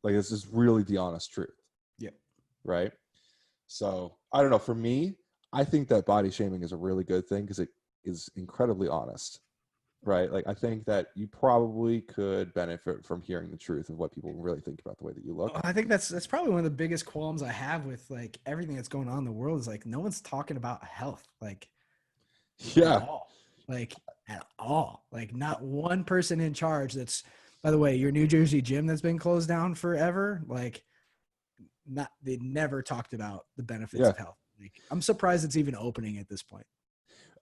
Like, this is really the honest truth. Yep. Right. So I don't know. For me, I think that body shaming is a really good thing because it is incredibly honest. Right. Like, I think that you probably could benefit from hearing the truth of what people really think about the way that you look. I think that's probably one of the biggest qualms I have with like everything that's going on in the world is like no one's talking about health. Like, at all. Like, at all. Like, not one person in charge. That's, by the way, your New Jersey gym that's been closed down forever. Like, they never talked about the benefits of health. Like, I'm surprised it's even opening at this point.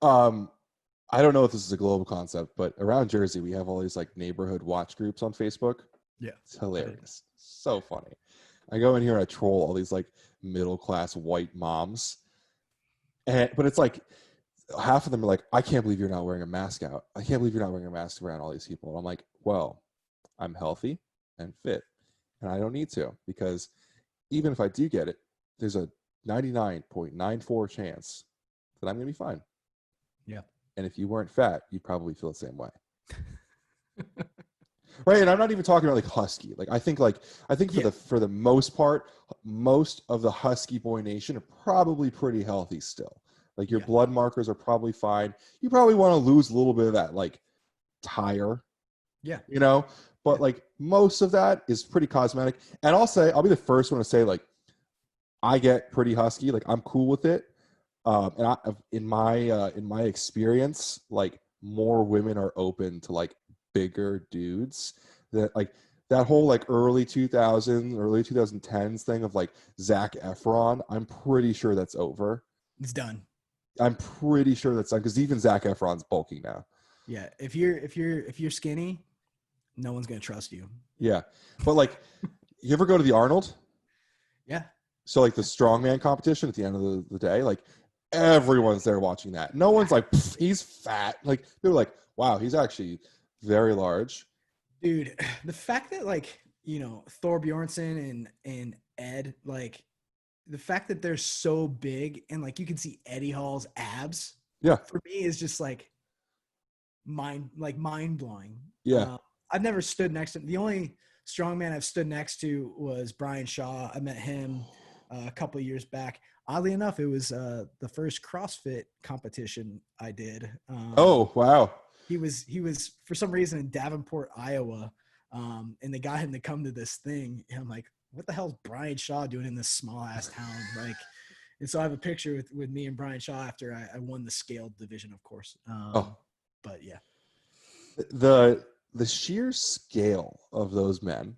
I don't know if this is a global concept, but around Jersey, we have all these like neighborhood watch groups on Facebook. Yeah. It's hilarious. So funny. I go in here and I troll all these like middle-class white moms. But it's like half of them are like, I can't believe you're not wearing a mask out. I can't believe you're not wearing a mask around all these people. And I'm like, well, I'm healthy and fit and I don't need to, because even if I do get it, there's a 99.94 chance that I'm going to be fine. Yeah. And if you weren't fat, you'd probably feel the same way. Right. And I'm not even talking about like Husky. Like, I think for the most part, most of the Husky boy nation are probably pretty healthy still. Like, your blood markers are probably fine. You probably want to lose a little bit of that like tire. Yeah. You know, but like most of that is pretty cosmetic. And I'll be the first one to say, like, I get pretty husky. Like, I'm cool with it. And in my experience, like, more women are open to like bigger dudes. That whole like early 2010s thing of like Zac Efron. I'm pretty sure that's over. It's done. I'm pretty sure that's done, because even Zac Efron's bulking now. Yeah. If you're skinny, no one's gonna trust you. Yeah, but like, you ever go to the Arnold? Yeah. So like the strongman competition at the end of the day, like, everyone's there watching that. No one's like, he's fat. Like, they're like, wow, he's actually very large. Dude, the fact that like, you know, Thor Bjornsson and Ed, like, the fact that they're so big and like you can see Eddie Hall's abs, for me is just like mind blowing. Yeah. I've never stood next to him. The only strongman I've stood next to was Brian Shaw. I met him a couple of years back. Oddly enough, it was the first CrossFit competition I did. Oh, wow. He was for some reason in Davenport, Iowa, and they got him to come to this thing. And I'm like, what the hell is Brian Shaw doing in this small ass town? Like, and so I have a picture with me and Brian Shaw after I won the scaled division, of course. But yeah, the sheer scale of those men,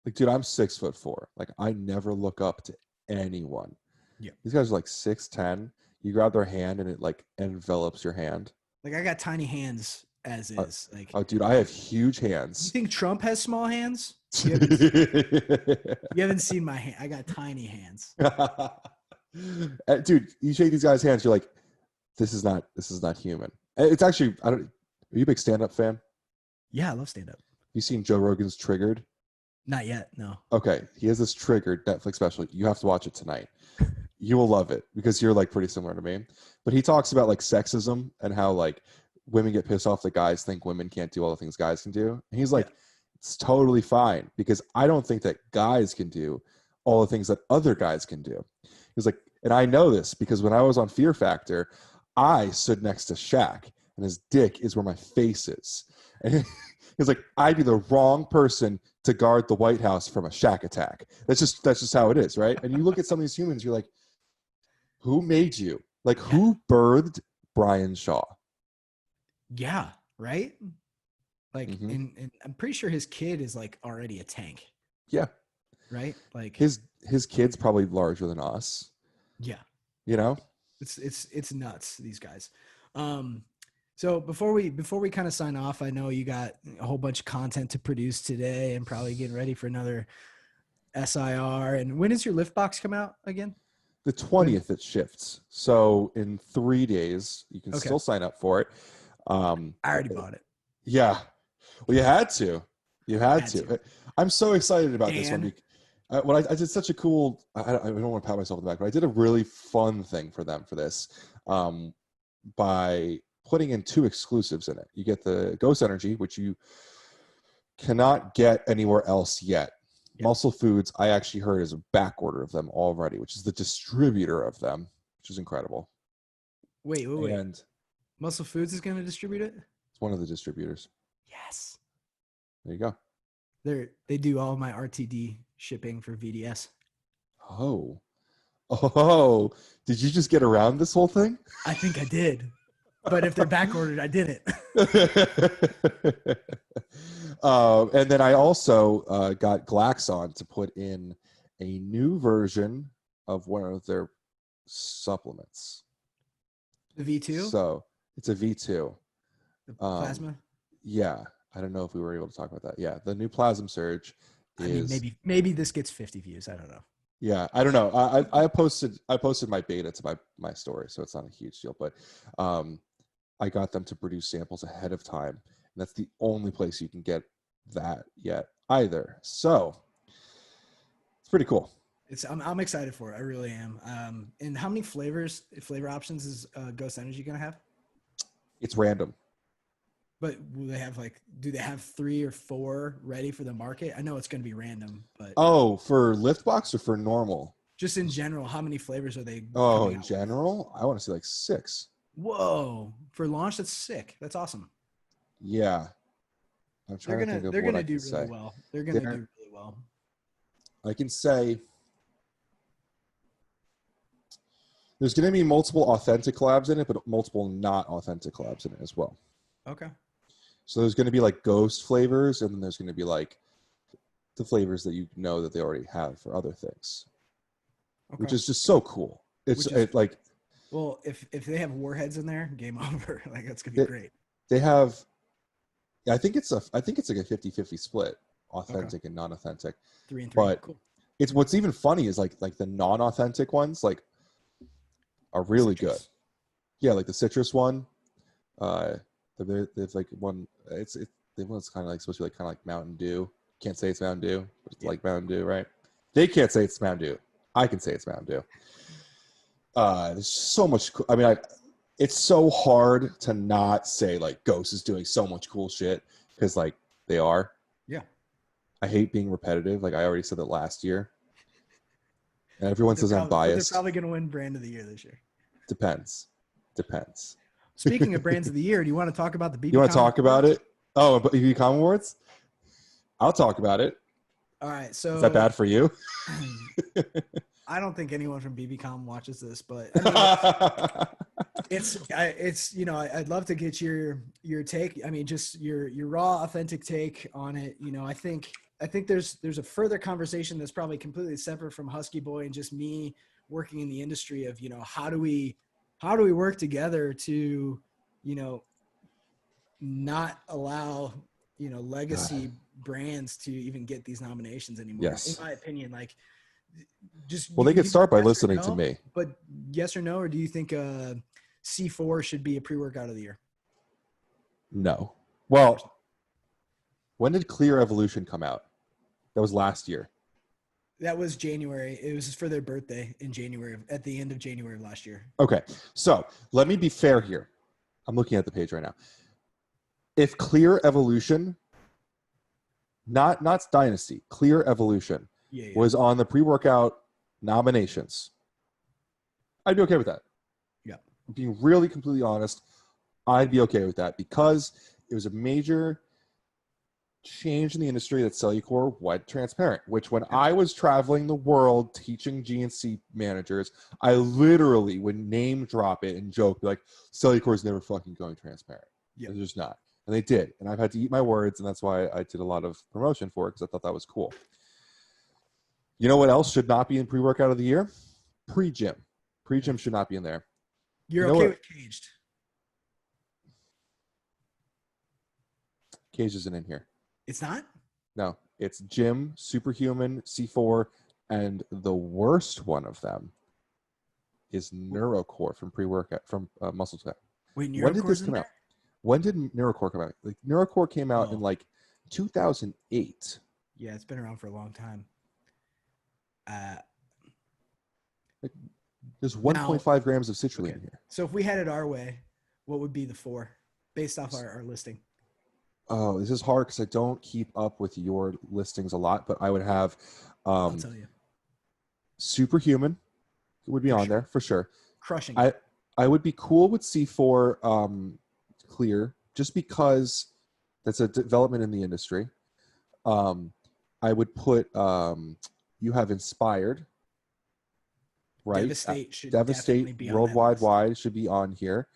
like, dude, I'm 6'4". Like, I never look up to anyone. Yeah. These guys are like 6'10". You grab their hand and it like envelops your hand. Like, I got tiny hands as is. Like, oh, dude, I have huge hands. You think Trump has small hands? You haven't seen my hand. I got tiny hands. Dude, you shake these guys' hands, you're like, this is not human. It's actually, are you a big stand-up fan? Yeah, I love stand-up. You seen Joe Rogan's Triggered? Not yet, no. Okay, he has this Triggered Netflix special. You have to watch it tonight. You will love it, because you're like pretty similar to me. But he talks about like sexism and how like women get pissed off that guys think women can't do all the things guys can do. And he's like, it's totally fine, because I don't think that guys can do all the things that other guys can do. He's like, and I know this because when I was on Fear Factor, I stood next to Shaq and his dick is where my face is. And Because like I'd be the wrong person to guard the White House from a shack attack. That's just how it is, right? And you look at some of these humans, you're like, who made you? Like who birthed Brian Shaw? Yeah, right. Like, Mm-hmm. and I'm pretty sure his kid is like already a tank. Yeah, Right. Like his kid's probably larger than us. yeah, You know, it's nuts. These guys. So before we kind of sign off, I know you got a whole bunch of content to produce today and probably getting ready for another SIR. And when does your lift box come out again? the 20th it shifts. So in 3 days, you can still sign up for it. I already bought it. Yeah. Well, you had to. You had to. I'm so excited about this one. I did such a cool, I don't want to pat myself on the back, but I did a really fun thing for them for this by putting in 2 exclusives in it. You get the Ghost Energy, which you cannot get anywhere else yet. Yep. Muscle Foods, I actually heard, is a back order of them already, which is the distributor of them, which is incredible. Wait. And Muscle Foods is going to distribute it? It's one of the distributors. Yes. There you go. They do all my RTD shipping for VDS. Oh, did you just get around this whole thing? I think I did. But if they're back ordered, I didn't. And then I also got Glaxon to put in a new version of one of their supplements. The V2? So it's a V2. The plasma? Yeah. I don't know if we were able to talk about that. Yeah. The new Plasm Surge is... I mean, maybe this gets 50 views. I don't know. Yeah. I don't know. I posted my beta to my story, so it's not a huge deal. But I got them to produce samples ahead of time. And that's the only place you can get that yet either. So it's pretty cool. I'm excited for it. I really am. And how many flavor options is Ghost Energy going to have? It's random. But will they have do they have 3 or 4 ready for the market? I know it's going to be random, but for lift box or for normal? Just in general, how many flavors are they? Oh, in general, I want to see 6. Whoa! For launch, that's sick. That's awesome. Yeah, I'm trying to think of they're what gonna I do can really say. well. They're gonna do really well. I can say there's going to be multiple authentic collabs in it, but multiple not authentic collabs in it as well. Okay. So there's going to be ghost flavors, and then there's going to be the flavors that you know that they already have for other things, which is just so cool. Well, if they have warheads in there, game over. That's gonna be great. They have, I think it's like a 50-50 split, authentic and non-authentic. 3 and 3. But cool. It's what's even funny is like the non-authentic ones are really good. Yeah, like the citrus one. There's one. It's kind of supposed to be kind of like Mountain Dew. Can't say it's Mountain Dew, but it's like Mountain Dew, right? They can't say it's Mountain Dew. I can say it's Mountain Dew. There's so much. It's so hard to not say Ghost is doing so much cool shit because they are. Yeah. I hate being repetitive. I already said that last year. And everyone says I'm biased. They're probably going to win Brand of the Year this year. Depends. Speaking of Brands of the Year, do you want to talk about the BBCom? You want to talk about it? Oh, BBCom Awards? I'll talk about it. All right. So is that bad for you? I don't think anyone from BBCom watches this, but I mean, it's I'd love to get your take. I mean, just your raw, authentic take on it. I think there's a further conversation that's probably completely separate from Husky Boy and just me working in the industry of how do we work together to not allow legacy brands to even get these nominations anymore. Yes. In my opinion, they could start by listening to me. But yes or no, or do you think C4 should be a pre-workout of the year? No. Well, when did Clear Evolution come out? That was last year. That was January. It was for their birthday in January, at the end of January of last year. Okay. So let me be fair here. I'm looking at the page right now. If Clear Evolution, not Dynasty, Clear Evolution was on the pre-workout nominations, I'd be okay with that. Yeah. Being really completely honest, I'd be okay with that because it was a major change in the industry that Cellucor went transparent, which when I was traveling the world teaching GNC managers, I literally would name drop it and joke like Cellucor is never fucking going transparent. Yep. It's just not. And they did. And I've had to eat my words, and that's why I did a lot of promotion for it, because I thought that was cool. You know what else should not be in pre-workout of the year? Pre-gym. Pre-gym should not be in there. You're You know okay what? with caged? Cage isn't in here. It's not? No, it's gym, superhuman, C4, and the worst one of them is Neurocore from pre-workout, from Muscle Tech. Wait, When did this Neurocore's in come there? out? When did Neurocore come out? Like Neurocore came out in like 2008. Yeah, it's been around for a long time. There's 1.5 grams of citrulline in here. So if we had it our way, what would be the 4 based off our listing? Oh, this is hard because I don't keep up with your listings a lot, but I would have I'll tell you. Superhuman would be For on sure. there for sure. Crushing. I would be cool with C4 clear just because that's a development in the industry. I would put you have Inspired, right? Devastate should definitely be on Worldwide that list. Wide should be on here.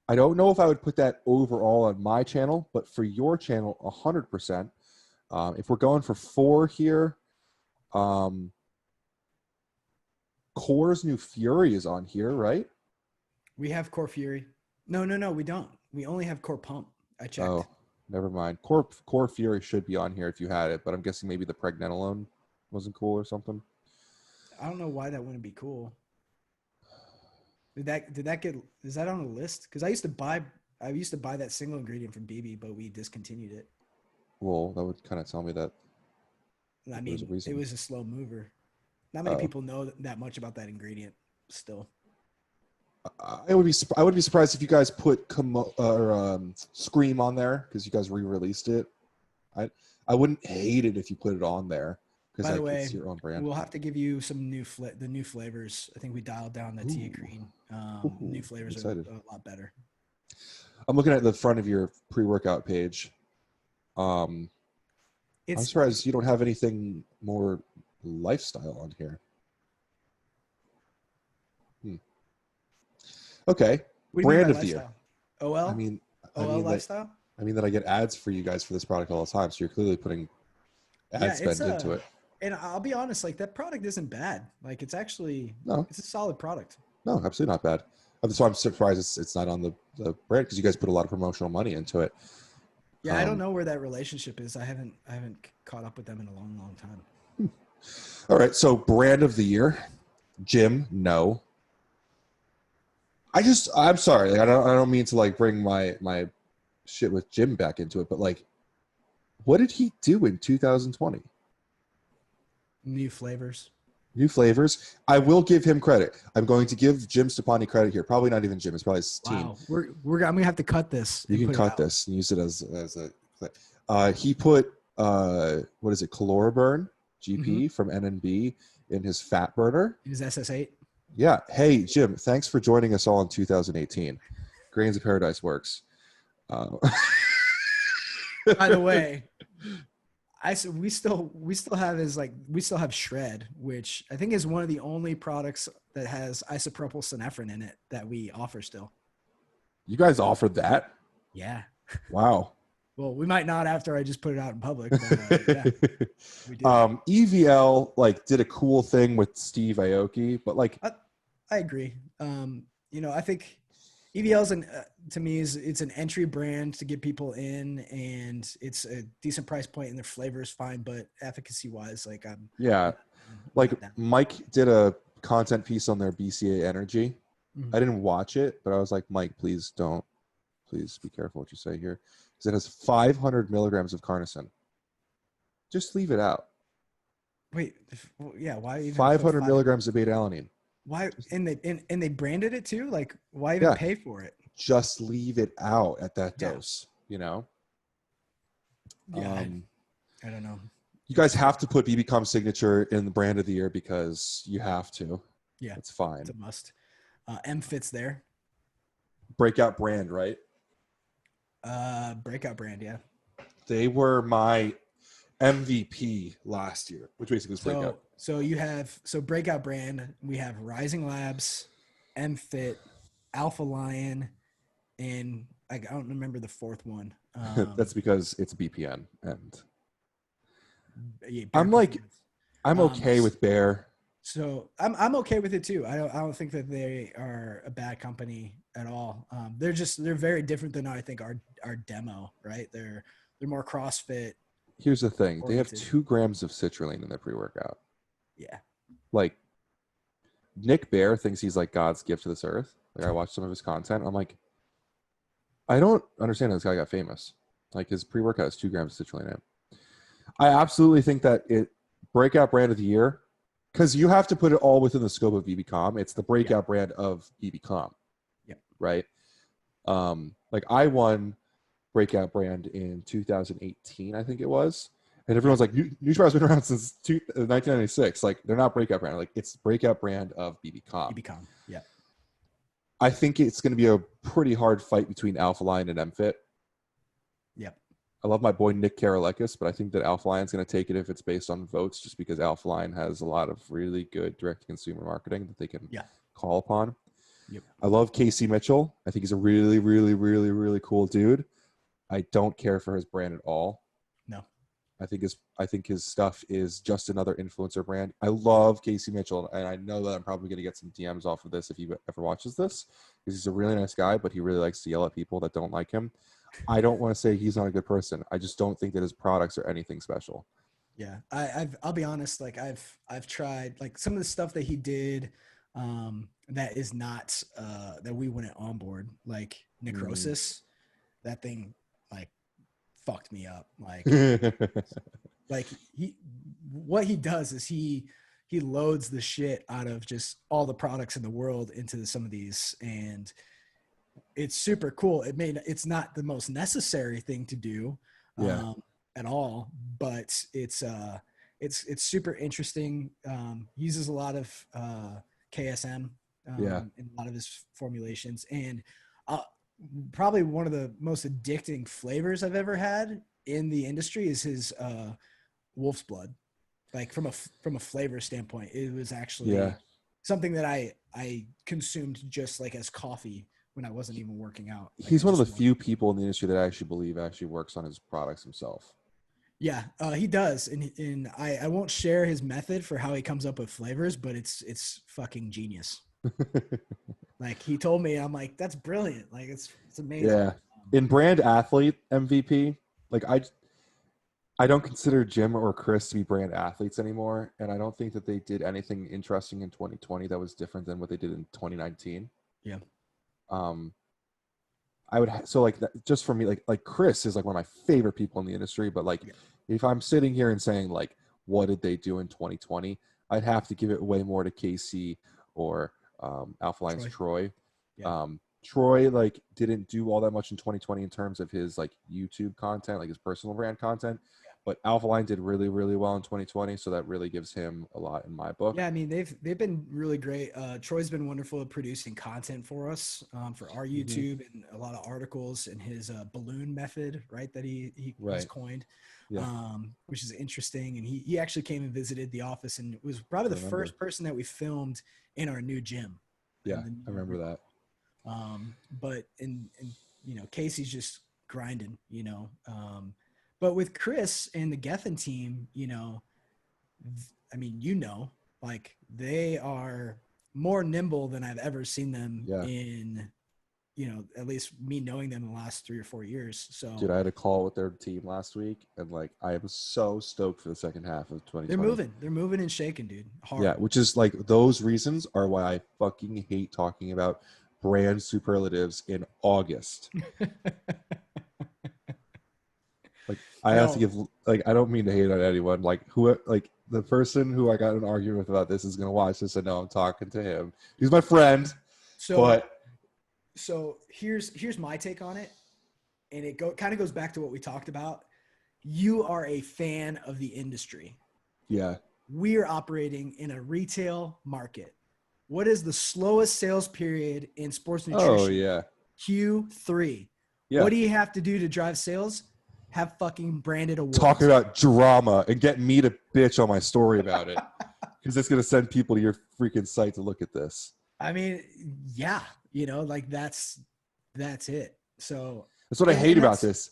I don't know if I would put that overall on my channel, but for your channel, 100%. If we're going for 4 here, Core's New Fury is on here, right? We have Core Fury. No, we don't. We only have Core Pump. I checked. Oh, never mind. Core Fury should be on here if you had it, but I'm guessing maybe the pregnenolone wasn't cool or something. I don't know why that wouldn't be cool. Is that on a list? Because I used to buy that single ingredient from BB, but we discontinued it. Well, that would kind of tell me that. I mean, it was a slow mover. Not many people know that much about that ingredient still. I would be surprised if you guys put Scream on there because you guys re-released it. I wouldn't hate it if you put it on there because By the way, it's your own brand. We'll have to give you some the new flavors. I think we dialed down the Teacrine. New flavors are a lot better. I'm looking at the front of your pre-workout page. I'm surprised you don't have anything more lifestyle on here. Okay. Brand of the year. OL? I mean lifestyle? that I get ads for you guys for this product all the time, so you're clearly putting ad spend into it. And I'll be honest, like that product isn't bad. Like it's actually it's a solid product. No, absolutely not bad. So I'm surprised it's not on the brand because you guys put a lot of promotional money into it. Yeah, I don't know where that relationship is. I haven't caught up with them in a long, long time. All right, so brand of the year, Jim. No. I'm sorry. Like, I don't mean to like bring my shit with Jim back into it, but like, what did he do in 2020? New flavors. I will give him credit. I'm going to give Jim Stepani credit here. Probably not even Jim. It's probably his team. I'm gonna have to cut this. You can cut this and use it as a clip. He put what is it? Caloriburn GP from NNB in his fat burner. His SS8. Yeah. Hey Jim, thanks for joining us all in 2018. Grains of Paradise works. By the way, we still have Shred, which I think is one of the only products that has isopropyl synephrine in it that we offer still. You guys offered that? Yeah. Wow. Well, we might not after I just put it out in public. But, yeah, we did. EVL like did a cool thing with Steve Aoki, but like I agree. I think EVL's to me it's an entry brand to get people in, and it's a decent price point, and their flavor is fine, but efficacy wise, like Mike did a content piece on their BCA Energy. Mm-hmm. I didn't watch it, but I was like, Mike, please be careful what you say here, because it has 500 milligrams of carnosine. Just leave it out. Wait, yeah, why even 500 milligrams of beta alanine? Why and they branded it too? Like, why even pay for it? Just leave it out at that dose, Yeah, I don't know. You guys have to put BBCOM signature in the brand of the year because you have to. Yeah, it's fine. It's a must. M fits there. Breakout brand, right? Breakout brand, yeah. They were my MVP last year, which basically was Breakout. So Breakout brand, we have Rising Labs, MFit, Alpha Lion, and I don't remember the fourth one. That's because it's BPN, and Yeah, I'm like, I'm okay with Bear. So I'm okay with it too. I don't think that they are a bad company at all. They're very different than I think our demo, right? They're more CrossFit. Here's the thing: they have oriented. 2 grams of citrulline in their pre-workout. Yeah. Like Nick Bear thinks he's like God's gift to this earth. Like I watched some of his content. I'm like, I don't understand how this guy got famous. Like his pre-workout is 2 grams of citrulline in it. I absolutely think that it breakout brand of the year, because you have to put it all within the scope of BBCom. It's the breakout brand of BBCom. Yep. Right. Like I won breakout brand in 2018, I think it was. And everyone's like, NutriBar's been around since 1996. Like they're not breakout brand. Like it's breakout brand of BBCom. BBCom. Yeah. I think it's going to be a pretty hard fight between Alpha Lion and MFit. Yep. I love my boy Nick Karalekis, but I think that Alpha Lion's going to take it if it's based on votes, just because Alpha Lion has a lot of really good direct-to-consumer marketing that they can call upon. Yep. I love Casey Mitchell. I think he's a really, really, really, really cool dude. I don't care for his brand at all. No. I think his stuff is just another influencer brand. I love Casey Mitchell, and I know that I'm probably going to get some DMs off of this if he ever watches this, because he's a really nice guy, but he really likes to yell at people that don't like him. I don't want to say he's not a good person. I just don't think that his products are anything special. Yeah, I'll be honest. Like I've tried like some of the stuff that he did, that is not that we wouldn't on board, like necrosis. That thing like fucked me up. Like like what he does is he loads the shit out of just all the products in the world into some of these, and it's super cool. It's not the most necessary thing to do at all, but it's super interesting. Uses a lot of KSM in a lot of his formulations, and probably one of the most addicting flavors I've ever had in the industry is his wolf's blood. Like from a flavor standpoint, it was actually something that I consumed just like as coffee when I wasn't even working out. Like he's one of the few people in the industry that I actually believe actually works on his products himself. Yeah, he does, and I won't share his method for how he comes up with flavors, but it's fucking genius. Like he told me, I'm like, that's brilliant. Like it's amazing. Yeah, in brand athlete MVP, like I don't consider Jim or Chris to be brand athletes anymore, and I don't think that they did anything interesting in 2020 that was different than what they did in 2019. Yeah. I would so like that, just for me, like Chris is like one of my favorite people in the industry, but like if I'm sitting here and saying like what did they do in 2020, I'd have to give it way more to KC or Alpha Lion's Troy. Troy like didn't do all that much in 2020 in terms of his like YouTube content, like his personal brand content. But Alpha Line did really, really well in 2020, so that really gives him a lot in my book. Yeah, I mean they've been really great. Troy's been wonderful at producing content for us, for our YouTube and a lot of articles, and his balloon method, right, that he's coined, which is interesting. And he actually came and visited the office, and was probably the first person that we filmed in our new gym. Yeah, I remember that. But in you know, Casey's just grinding, you know. But with Chris and the Gethin team, you know, I mean, you know, like they are more nimble than I've ever seen them in, you know, at least me knowing them in the last 3 or 4 years. So dude, I had a call with their team last week, and like I am so stoked for the second half of 2020. They're moving and shaking, dude. Hard. Yeah, which is like those reasons are why I fucking hate talking about brand superlatives in August. Like I have to give, like, I don't mean to hate on anyone. Like like the person who I got in an argument with about this is going to watch this and know I'm talking to him. He's my friend. So here's my take on it. And it kind of goes back to what we talked about. You are a fan of the industry. Yeah. We are operating in a retail market. What is the slowest sales period in sports nutrition? Oh yeah. Q3. Yeah. What do you have to do to drive sales? have fucking branded awards. Talking about drama and get me to bitch on my story about it. Because it's going to send people to your freaking site to look at this. I mean, yeah, you know, like that's it. So that's what I hate about this.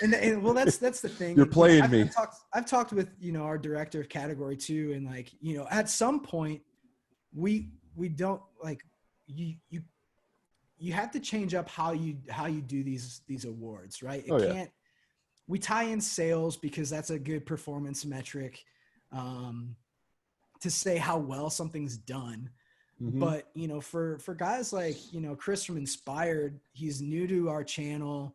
And well, that's the thing. You're playing me. I've talked with, you know, our director of category too. And like, you know, at some point we don't like you have to change up how you do these awards, right? It can't, we tie in sales because that's a good performance metric to say how well something's done. Mm-hmm. But, you know, for guys like, you know, Chris from Inspired, he's new to our channel.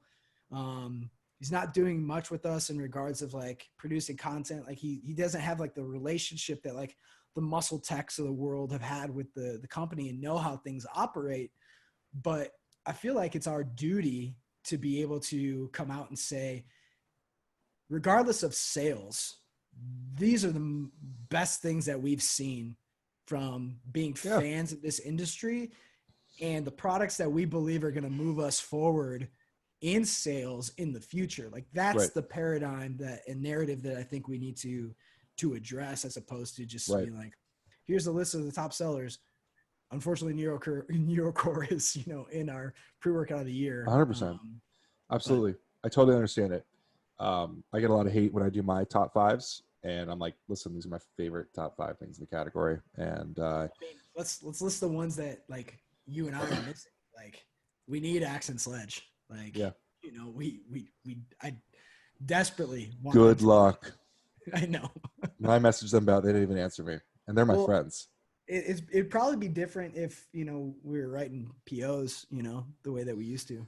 He's not doing much with us in regards of like producing content. Like he doesn't have like the relationship that like the muscle techs of the world have had with the company and know how things operate. But I feel like it's our duty to be able to come out and say, regardless of sales, these are the best things that we've seen from being fans of this industry and the products that we believe are going to move us forward in sales in the future. Like that's the paradigm that and narrative that I think we need to address, as opposed to just being like, here's a list of the top sellers. Unfortunately, NeuroCore is, you know, in our pre-workout of the year. 100%. Absolutely. I totally understand it. I get a lot of hate when I do my top fives, and I'm like, listen, these are my favorite top 5 things in the category. And I mean, let's list the ones that like you and I are missing. Like we need Axe and Sledge. Like, you know, I desperately want. Good luck. I know. When I messaged them about it, they didn't even answer me, and they're my friends. It'd probably be different if, you know, we were writing POs, you know, the way that we used to.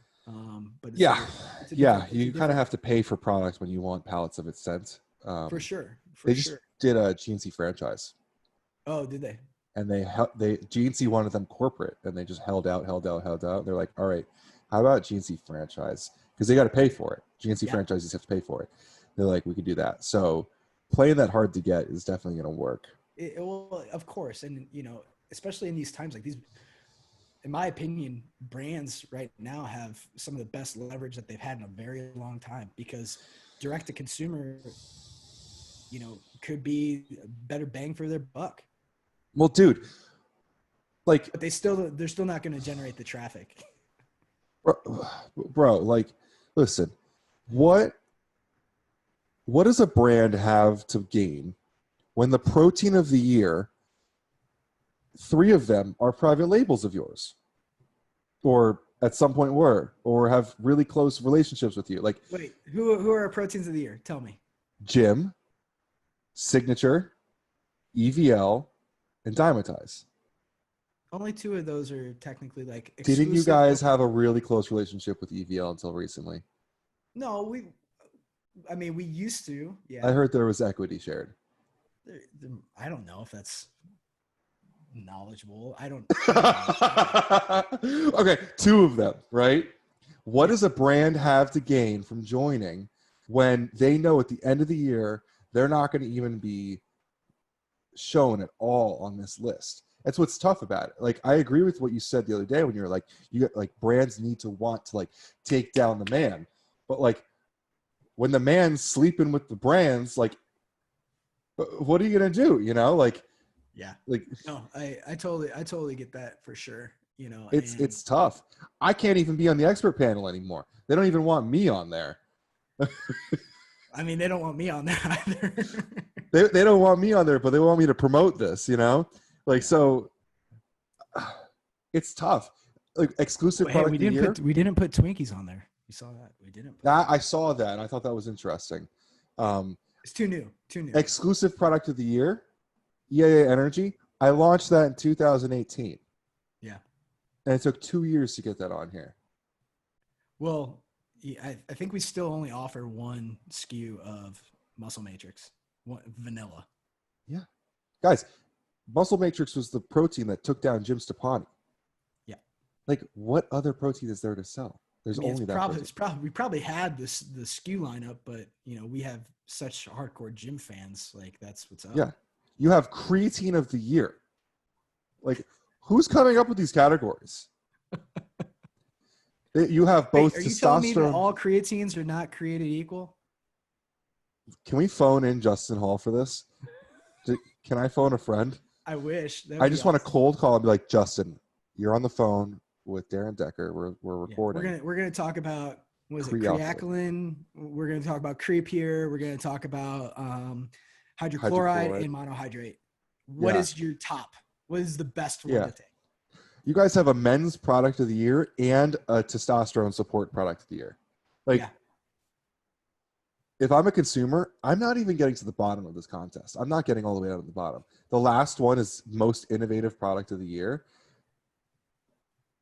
But you kind of have to pay for products when you want pallets of its scent. For sure. They just did a GNC franchise. Oh, did they? And GNC wanted them corporate, and they just held out. They're like, all right, how about GNC franchise? Because they got to pay for it. GNC franchises have to pay for it. They're like, we could do that. So playing that hard to get is definitely going to work. Well, of course. And, you know, especially in these times like these, in my opinion, brands right now have some of the best leverage that they've had in a very long time, because direct to consumer, you know, could be a better bang for their buck. Well, dude, like, but they're still not going to generate the traffic. Bro, like, listen, what does a brand have to gain when the protein of the year, 3 of them are private labels of yours, or at some point were, or have really close relationships with you? Like, wait, who are our proteins of the year? Tell me. Gym, Signature, EVL, and Dymatize. Only 2 of those are technically like exclusive. Didn't you guys have a really close relationship with EVL until recently? No, we used to. Yeah. I heard there was equity shared. I don't know if that's knowledgeable. I don't. Okay, 2 of them, right? What does a brand have to gain from joining when they know at the end of the year they're not going to even be shown at all on this list? That's what's tough about it. Like, I agree with what you said the other day when you were like, you got like brands need to want to like take down the man, but like when the man's sleeping with the brands, like, what are you gonna do? You know, like, like, no, I totally get that for sure. You know, it's tough. I can't even be on the expert panel anymore. They don't even want me on there. I mean, they don't want me on there either. they don't want me on there, but they want me to promote this, you know? Like, so it's tough. Like, exclusive product we didn't put Twinkies on there. You saw that? We didn't. I saw that, and I thought that was interesting. It's too new. Exclusive product of the year, EAA Energy. I launched that in 2018. Yeah. And it took 2 years to get that on here. Well, I think we still only offer 1 SKU of Muscle Matrix, vanilla. Yeah. Guys, Muscle Matrix was the protein that took down Jim Stepani. Yeah. Like, what other protein is there to sell? There's only that. We probably had the SKU lineup, but, you know, we have such hardcore gym fans. Like, that's what's up. Yeah. You have creatine of the year. Like, who's coming up with these categories? You have both Wait, are you telling me that testosterone. all creatines are not created equal? Can we phone in Justin Hall for this? Can I phone a friend? I wish. That I would be just want to awesome. cold call and be like, Justin, you're on the phone with Darren Decker. We're Yeah, recording. we're gonna talk about what is it? Crealkaline. Creaquilin. We're gonna talk about creep here. We're gonna talk about hydrochloride Hydrochloride. and monohydrate. What Yeah. is your top? What is the best one Yeah. to take? You guys have a men's product of the year and a testosterone support product of the year. Like, Yeah. if I'm a consumer, I'm not even getting to the bottom of this contest. I'm not getting all the way out of the bottom. The last one is most innovative product of the year.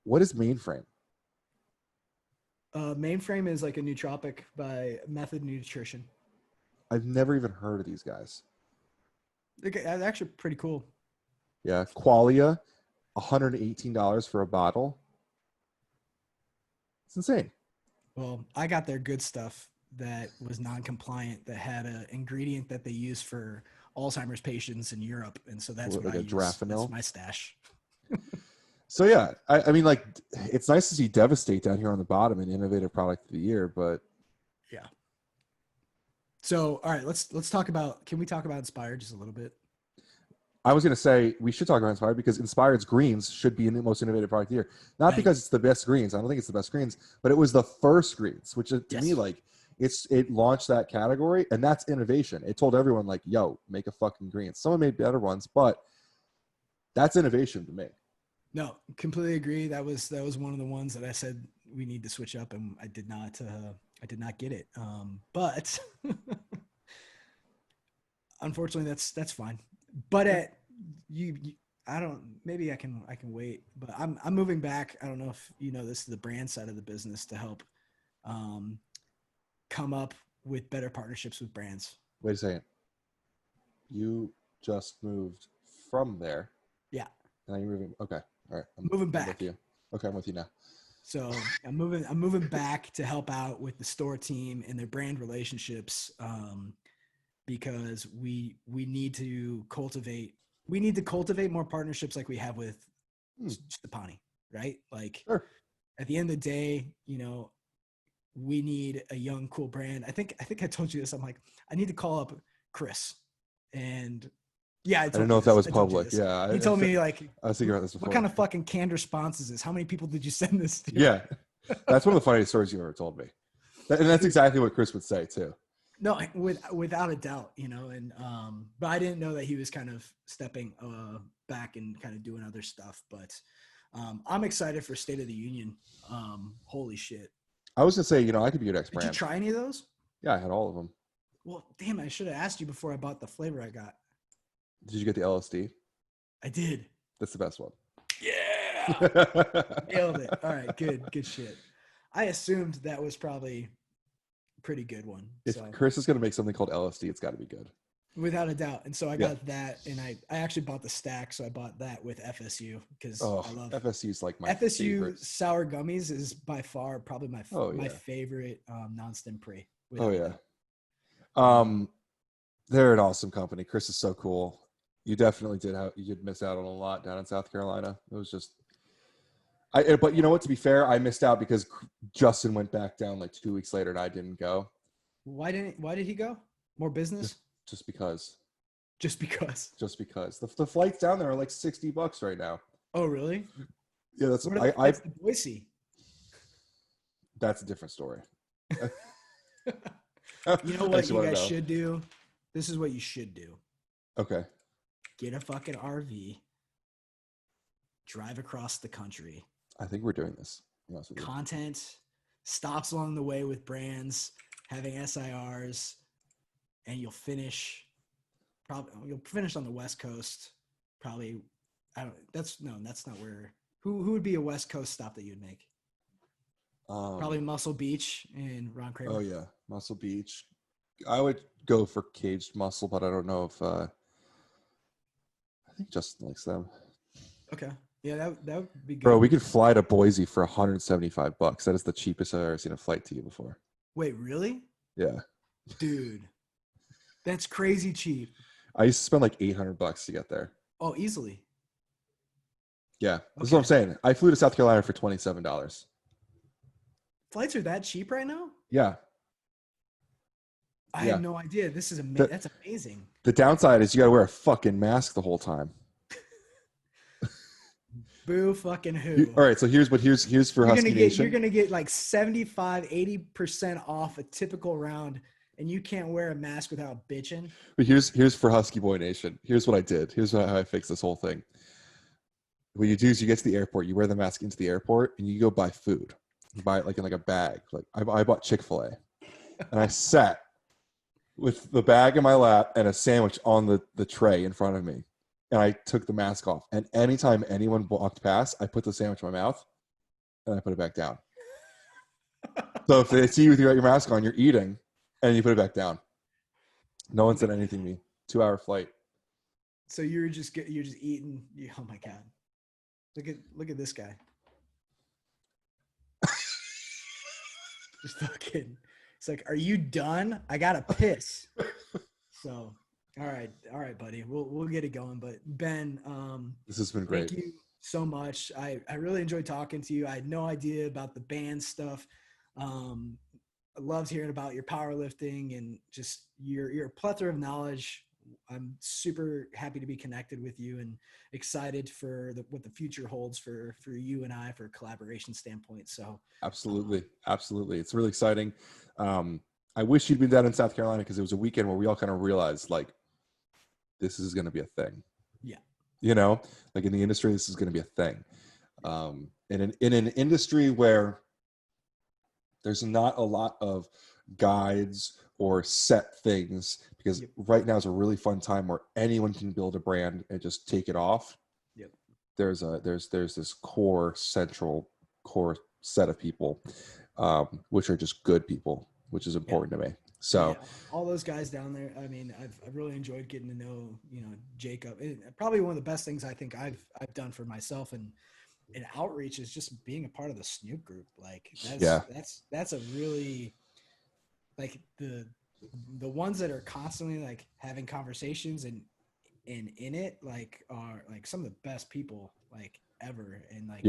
What is Mainframe? Mainframe is like a nootropic by Method Nutrition. I've never even heard of these guys. That's actually pretty cool. Yeah. Qualia, $118 for a bottle. It's insane. Well, I got their good stuff that was non-compliant that had an ingredient that they use for Alzheimer's patients in Europe, and so that's What, what like I a use. Girafenol? That's my stash. So yeah, I mean, like, it's nice to see Devastate down here on the bottom in innovative product of the year, but Yeah. So, all right, let's talk about. Can we talk about Inspired just a little bit? I was going to say we should talk about Inspired because Inspired's greens should be in the most innovative product of the year. Not Right. because it's the best greens. I don't think it's the best greens, but it was the first greens, which to Yes. me, like, it launched that category, and that's innovation. It told everyone, like, yo, make a fucking greens. Someone made better ones, but that's innovation to me. No, completely agree. That was one of the ones that I said we need to switch up, and I did not get it. But unfortunately, that's fine. But at you, I don't. Maybe I can wait. But I'm moving back. I don't know if you know this is the brand side of the business to help come up with better partnerships with brands. Wait a second. You just moved from there. Yeah. And now you're moving. Okay. All right. Moving back. I'm with you. Okay, I'm with you now. So I'm moving back to help out with the store team and their brand relationships, because we need to cultivate more partnerships like we have with Stepani, right? Like, Sure. At the end of the day, we need a young, cool brand. I think I told you this. I'm like, I need to call up Chris, and yeah, I don't know if that was public. Yeah, he told me, like, I was thinking about this before. What kind of fucking canned response is this? How many people did you send this to? Yeah, that's one of the funniest stories you've ever told me, and that's exactly what Chris would say too. No, without a doubt, and but I didn't know that he was kind of stepping back and kind of doing other stuff. But I'm excited for State of the Union. Holy shit! I was gonna say, I could be your next brand. Did you try any of those? Yeah, I had all of them. Well, damn, I should have asked you before I bought the flavor I got. Did you get the LSD? I did. That's the best one. Yeah, nailed it. All right, good shit. I assumed that was probably a pretty good one. If Chris is gonna make something called LSD, it's got to be good. Without a doubt. And so I got that, and I actually bought the stack, so I bought that with FSU because I love FSU's like my FSU favorite. sour gummies is by far probably my favorite non-stim pre. Oh yeah. They're an awesome company. Chris is so cool. You definitely did miss out on a lot down in South Carolina. It was just but you know what, to be fair, I missed out because Justin went back down like 2 weeks later and I didn't go. Why did he go? More business? Just because. Just because. The flights down there are like $60 right now. Oh, really? Yeah, that's the Boise. That's a different story. You know what you guys should do? This is what you should do. Okay. Get a fucking RV. Drive across the country. I think we're doing this. Content, stops along the way with brands, having SIRs, and you'll finish on the West Coast. Probably, that's not where. Who would be a West Coast stop that you'd make? Probably Muscle Beach and Ron Kramer. Oh yeah, Muscle Beach. I would go for Caged Muscle, but I don't know if I think Justin likes them. Okay. Yeah, that would be good. Bro, we could fly to Boise for $175. That is the cheapest I've ever seen a flight ticket before. Wait, really? Yeah. Dude, that's crazy cheap. I used to spend like $800 to get there. Oh, easily. Yeah, that's what I'm saying. I flew to South Carolina for $27. Flights are that cheap right now? Yeah. I Yeah. had no idea. This is The, that's amazing. the downside is you got to wear a fucking mask the whole time. Boo fucking who. All right. So here's for Husky You're Nation. gonna get like 75-80% off a typical round, and you can't wear a mask without bitching. But here's for Husky Boy Nation. Here's what I did. Here's how I fixed this whole thing. What you do is you get to the airport, you wear the mask into the airport, and you go buy food. You buy it like in like a bag. Like I bought Chick-fil-A, and I sat with the bag in my lap and a sandwich on the tray in front of me, and I took the mask off. And anytime anyone walked past, I put the sandwich in my mouth, and I put it back down. So if they see you with your mask on, you're eating, and you put it back down. No one said anything to me. 2-hour flight. So you're just eating. Oh my god! Look at this guy. Just fucking. It's like, are you done? I gotta piss. So, all right, buddy. We'll get it going. But Ben, This has been great. thank you so much. I really enjoyed talking to you. I had no idea about the band stuff. I loved hearing about your powerlifting and just your plethora of knowledge. I'm super happy to be connected with you and excited for what the future holds for you and I for a collaboration standpoint. So Absolutely. It's really exciting. I wish you'd been down in South Carolina because it was a weekend where we all kind of realized like this is going to be a thing. Yeah. You know, like in the industry, this is going to be a thing. In an industry where there's not a lot of guides or set things, because right now is a really fun time where anyone can build a brand and just take it off. Yep. There's this core set of people, which are just good people, which is important to me. So all those guys down there. I mean, I've really enjoyed getting to know, Jacob. And probably one of the best things I think I've done for myself and outreach is just being a part of the Snoop group. Like that's a really, like, the ones that are constantly like having conversations and in it, like, are like some of the best people like ever. And like,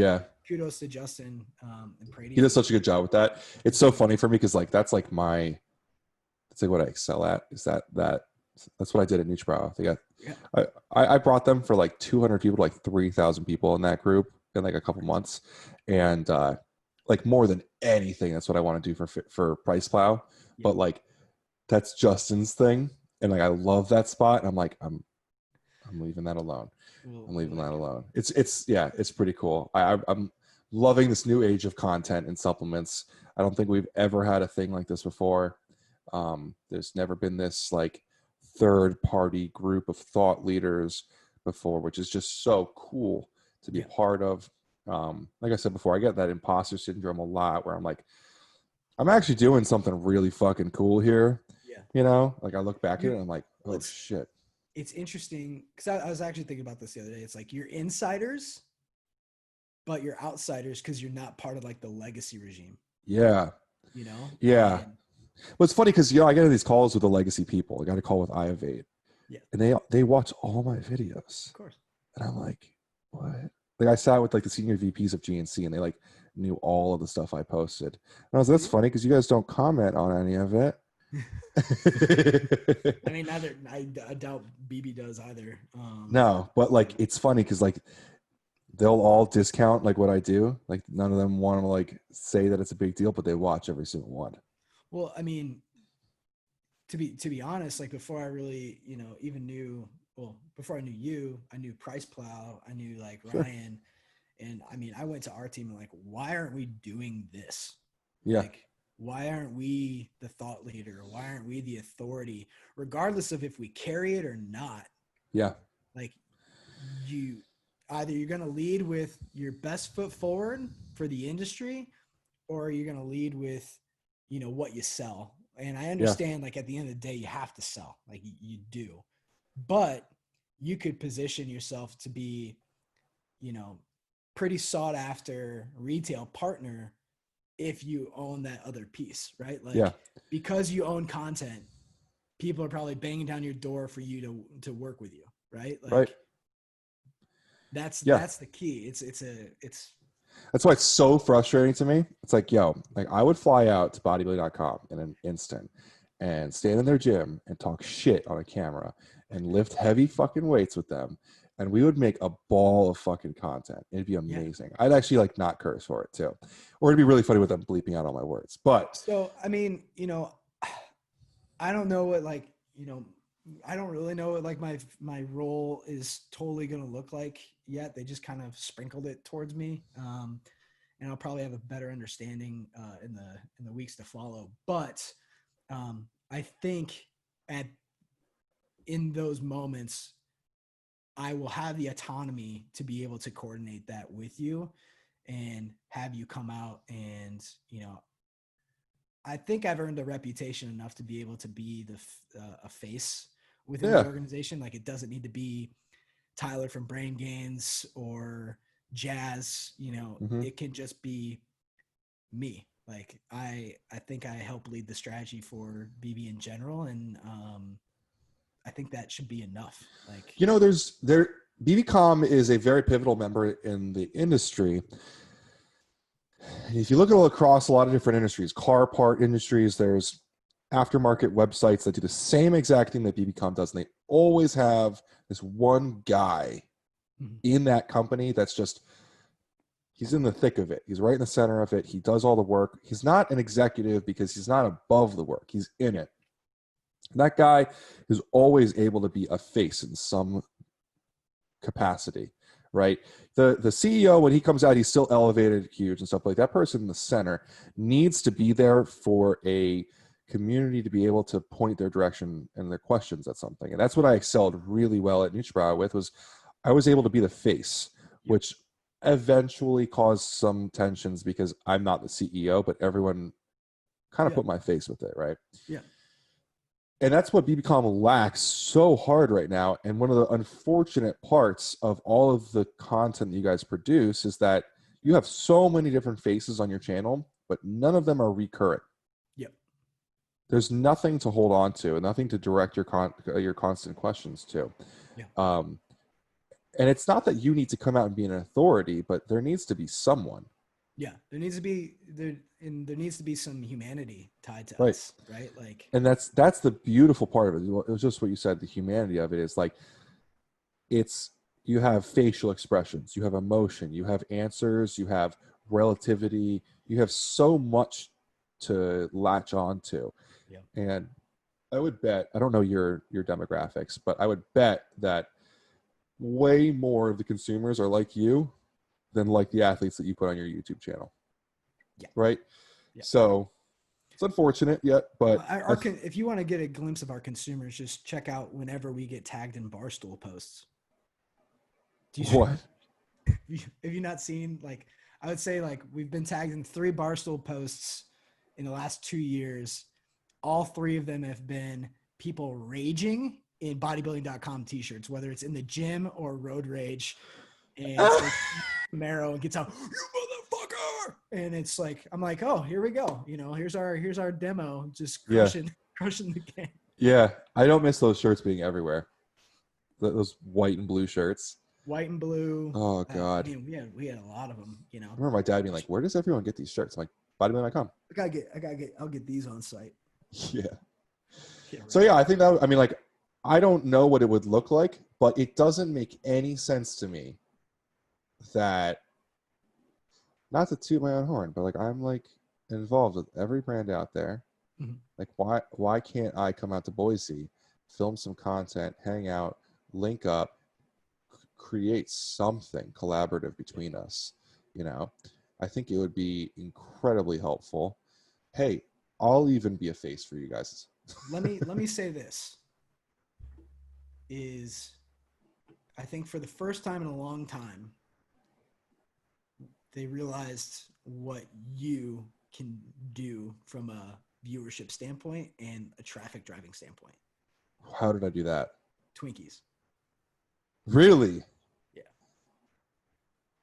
kudos to Justin and Brady. He does such a good job with that. It's so funny for me because like that's like what I excel at, is that's what I did at Nutribrow. I brought them for like 200 people to like 3,000 people in that group in like a couple months, and like more than anything, that's what I want to do for PricePlow. But like that's Justin's thing, and like I love that spot. And I'm like I'm leaving that alone. I'm leaving that alone. It's pretty cool. I'm loving this new age of content and supplements. I don't think we've ever had a thing like this before. There's never been this like third party group of thought leaders before, which is just so cool to be a part of. Like I said before, I get that imposter syndrome a lot where I'm like, I'm actually doing something really fucking cool here. Like I look back at it and I'm like, oh shit. It's interesting because I was actually thinking about this the other day. It's like you're insiders, but you're outsiders because you're not part of like the legacy regime. Yeah. And, well, it's funny because I get these calls with the legacy people. I got a call with Invading. And they watch all my videos. Of course. And I'm like, what? Like I sat with like the senior VPs of GNC and they like knew all of the stuff I posted. And I was like, that's funny because you guys don't comment on any of it. I mean, I doubt BB does either. No, but like it's funny because like they'll all discount like what I do. Like none of them want to like say that it's a big deal, but they watch every single one. Well, I mean, to be honest, like before I really, even knew, before I knew you, I knew PricePlow, I knew like Ryan. And I mean, I went to our team and like, why aren't we doing this? Yeah. Like, why aren't we the thought leader? Why aren't we the authority, regardless of if we carry it or not? Yeah. Like you're going to lead with your best foot forward for the industry, or you're going to lead with, what you sell. And I understand like at the end of the day, you have to sell, like you do, but you could position yourself to be, pretty sought after retail partner if you own that other piece, right? Like because you own content, people are probably banging down your door for you to work with you, right? Like that's the key. That's why it's so frustrating to me. It's like, yo, like I would fly out to bodybuilding.com in an instant and stand in their gym and talk shit on a camera and lift heavy fucking weights with them. And we would make a ball of fucking content. It'd be Yeah. amazing. I'd actually like not curse for it too. Or it'd be really funny with them bleeping out all my words. But So, I mean, I don't know what like, I don't really know what like my role is totally going to look like yet. They just kind of sprinkled it towards me. And I'll probably have a better understanding in the weeks to follow. But I think in those moments, I will have the autonomy to be able to coordinate that with you and have you come out and, I think I've earned a reputation enough to be able to be a face within the organization. Like it doesn't need to be Tyler from Brain Gains or Jazz, it can just be me. Like I think I help lead the strategy for BB in general. And I think that should be enough. Like, BBCom is a very pivotal member in the industry. If you look at all across a lot of different industries, car part industries, there's aftermarket websites that do the same exact thing that BBCom does. And they always have this one guy in that company that's just, he's in the thick of it. He's right in the center of it. He does all the work. He's not an executive because he's not above the work. He's in it. And that guy is always able to be a face in some capacity, right? The CEO, when he comes out, he's still elevated, huge and stuff like that. Person in the center needs to be there for a community to be able to point their direction and their questions at something. And that's what I excelled really well at NutriBrow with, was I was able to be the face, which eventually caused some tensions because I'm not the CEO, but everyone kind of put my face with it, right? Yeah. And that's what BBCom lacks so hard right now. And one of the unfortunate parts of all of the content that you guys produce is that you have so many different faces on your channel, but none of them are recurrent. Yep. There's nothing to hold on to and nothing to direct your constant questions to. Yeah. And it's not that you need to come out and be an authority, but there needs to be someone. Yeah, there needs to be some humanity tied to Right. us, right? Like, and that's the beautiful part of it. It was just what you said. The humanity of it is like, you have facial expressions, you have emotion, you have answers, you have relativity, you have so much to latch on to. Yeah. And I would bet, I don't know your demographics, but I would bet that way more of the consumers are like you than like the athletes that you put on your YouTube channel. Yeah. Right. Yeah. So it's unfortunate yet, but if you want to get a glimpse of our consumers, just check out whenever we get tagged in Barstool posts. What? Have you not seen, like, I would say like we've been tagged in 3 Barstool posts in the last 2 years. All 3 of them have been people raging in bodybuilding.com t-shirts, whether it's in the gym or road rage. And Camaro and gets out, you motherfucker, and it's like, I'm like, oh, here we go, here's our demo, just crushing the game. Yeah, I don't miss those shirts being everywhere. Those white and blue shirts. White and blue. Oh god. I mean, we had a lot of them. I remember my dad being like, "Where does everyone get these shirts?" I'm like, bodybuilding.com. I'll get these on site. Yeah. Right. So yeah, I think that, I mean, like, I don't know what it would look like, but it doesn't make any sense to me that, not to toot my own horn, but like I'm like involved with every brand out there. Mm-hmm. Like why can't I come out to Boise, film some content, hang out, link up, create something collaborative between us? I think it would be incredibly helpful. Hey, I'll even be a face for you guys. Let me say this is, I think for the first time in a long time, they realized what you can do from a viewership standpoint and a traffic driving standpoint. How did I do that? Twinkies. Really? Yeah.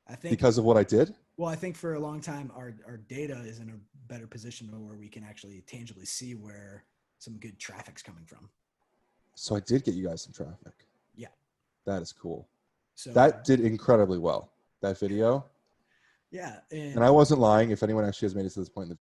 I think because of what I did? Well, I think for a long time, our data is in a better position where we can actually tangibly see where some good traffic's coming from. So I did get you guys some traffic. Yeah. That is cool. So that did incredibly well. That video. Yeah. And I wasn't lying. If anyone actually has made it to this point in the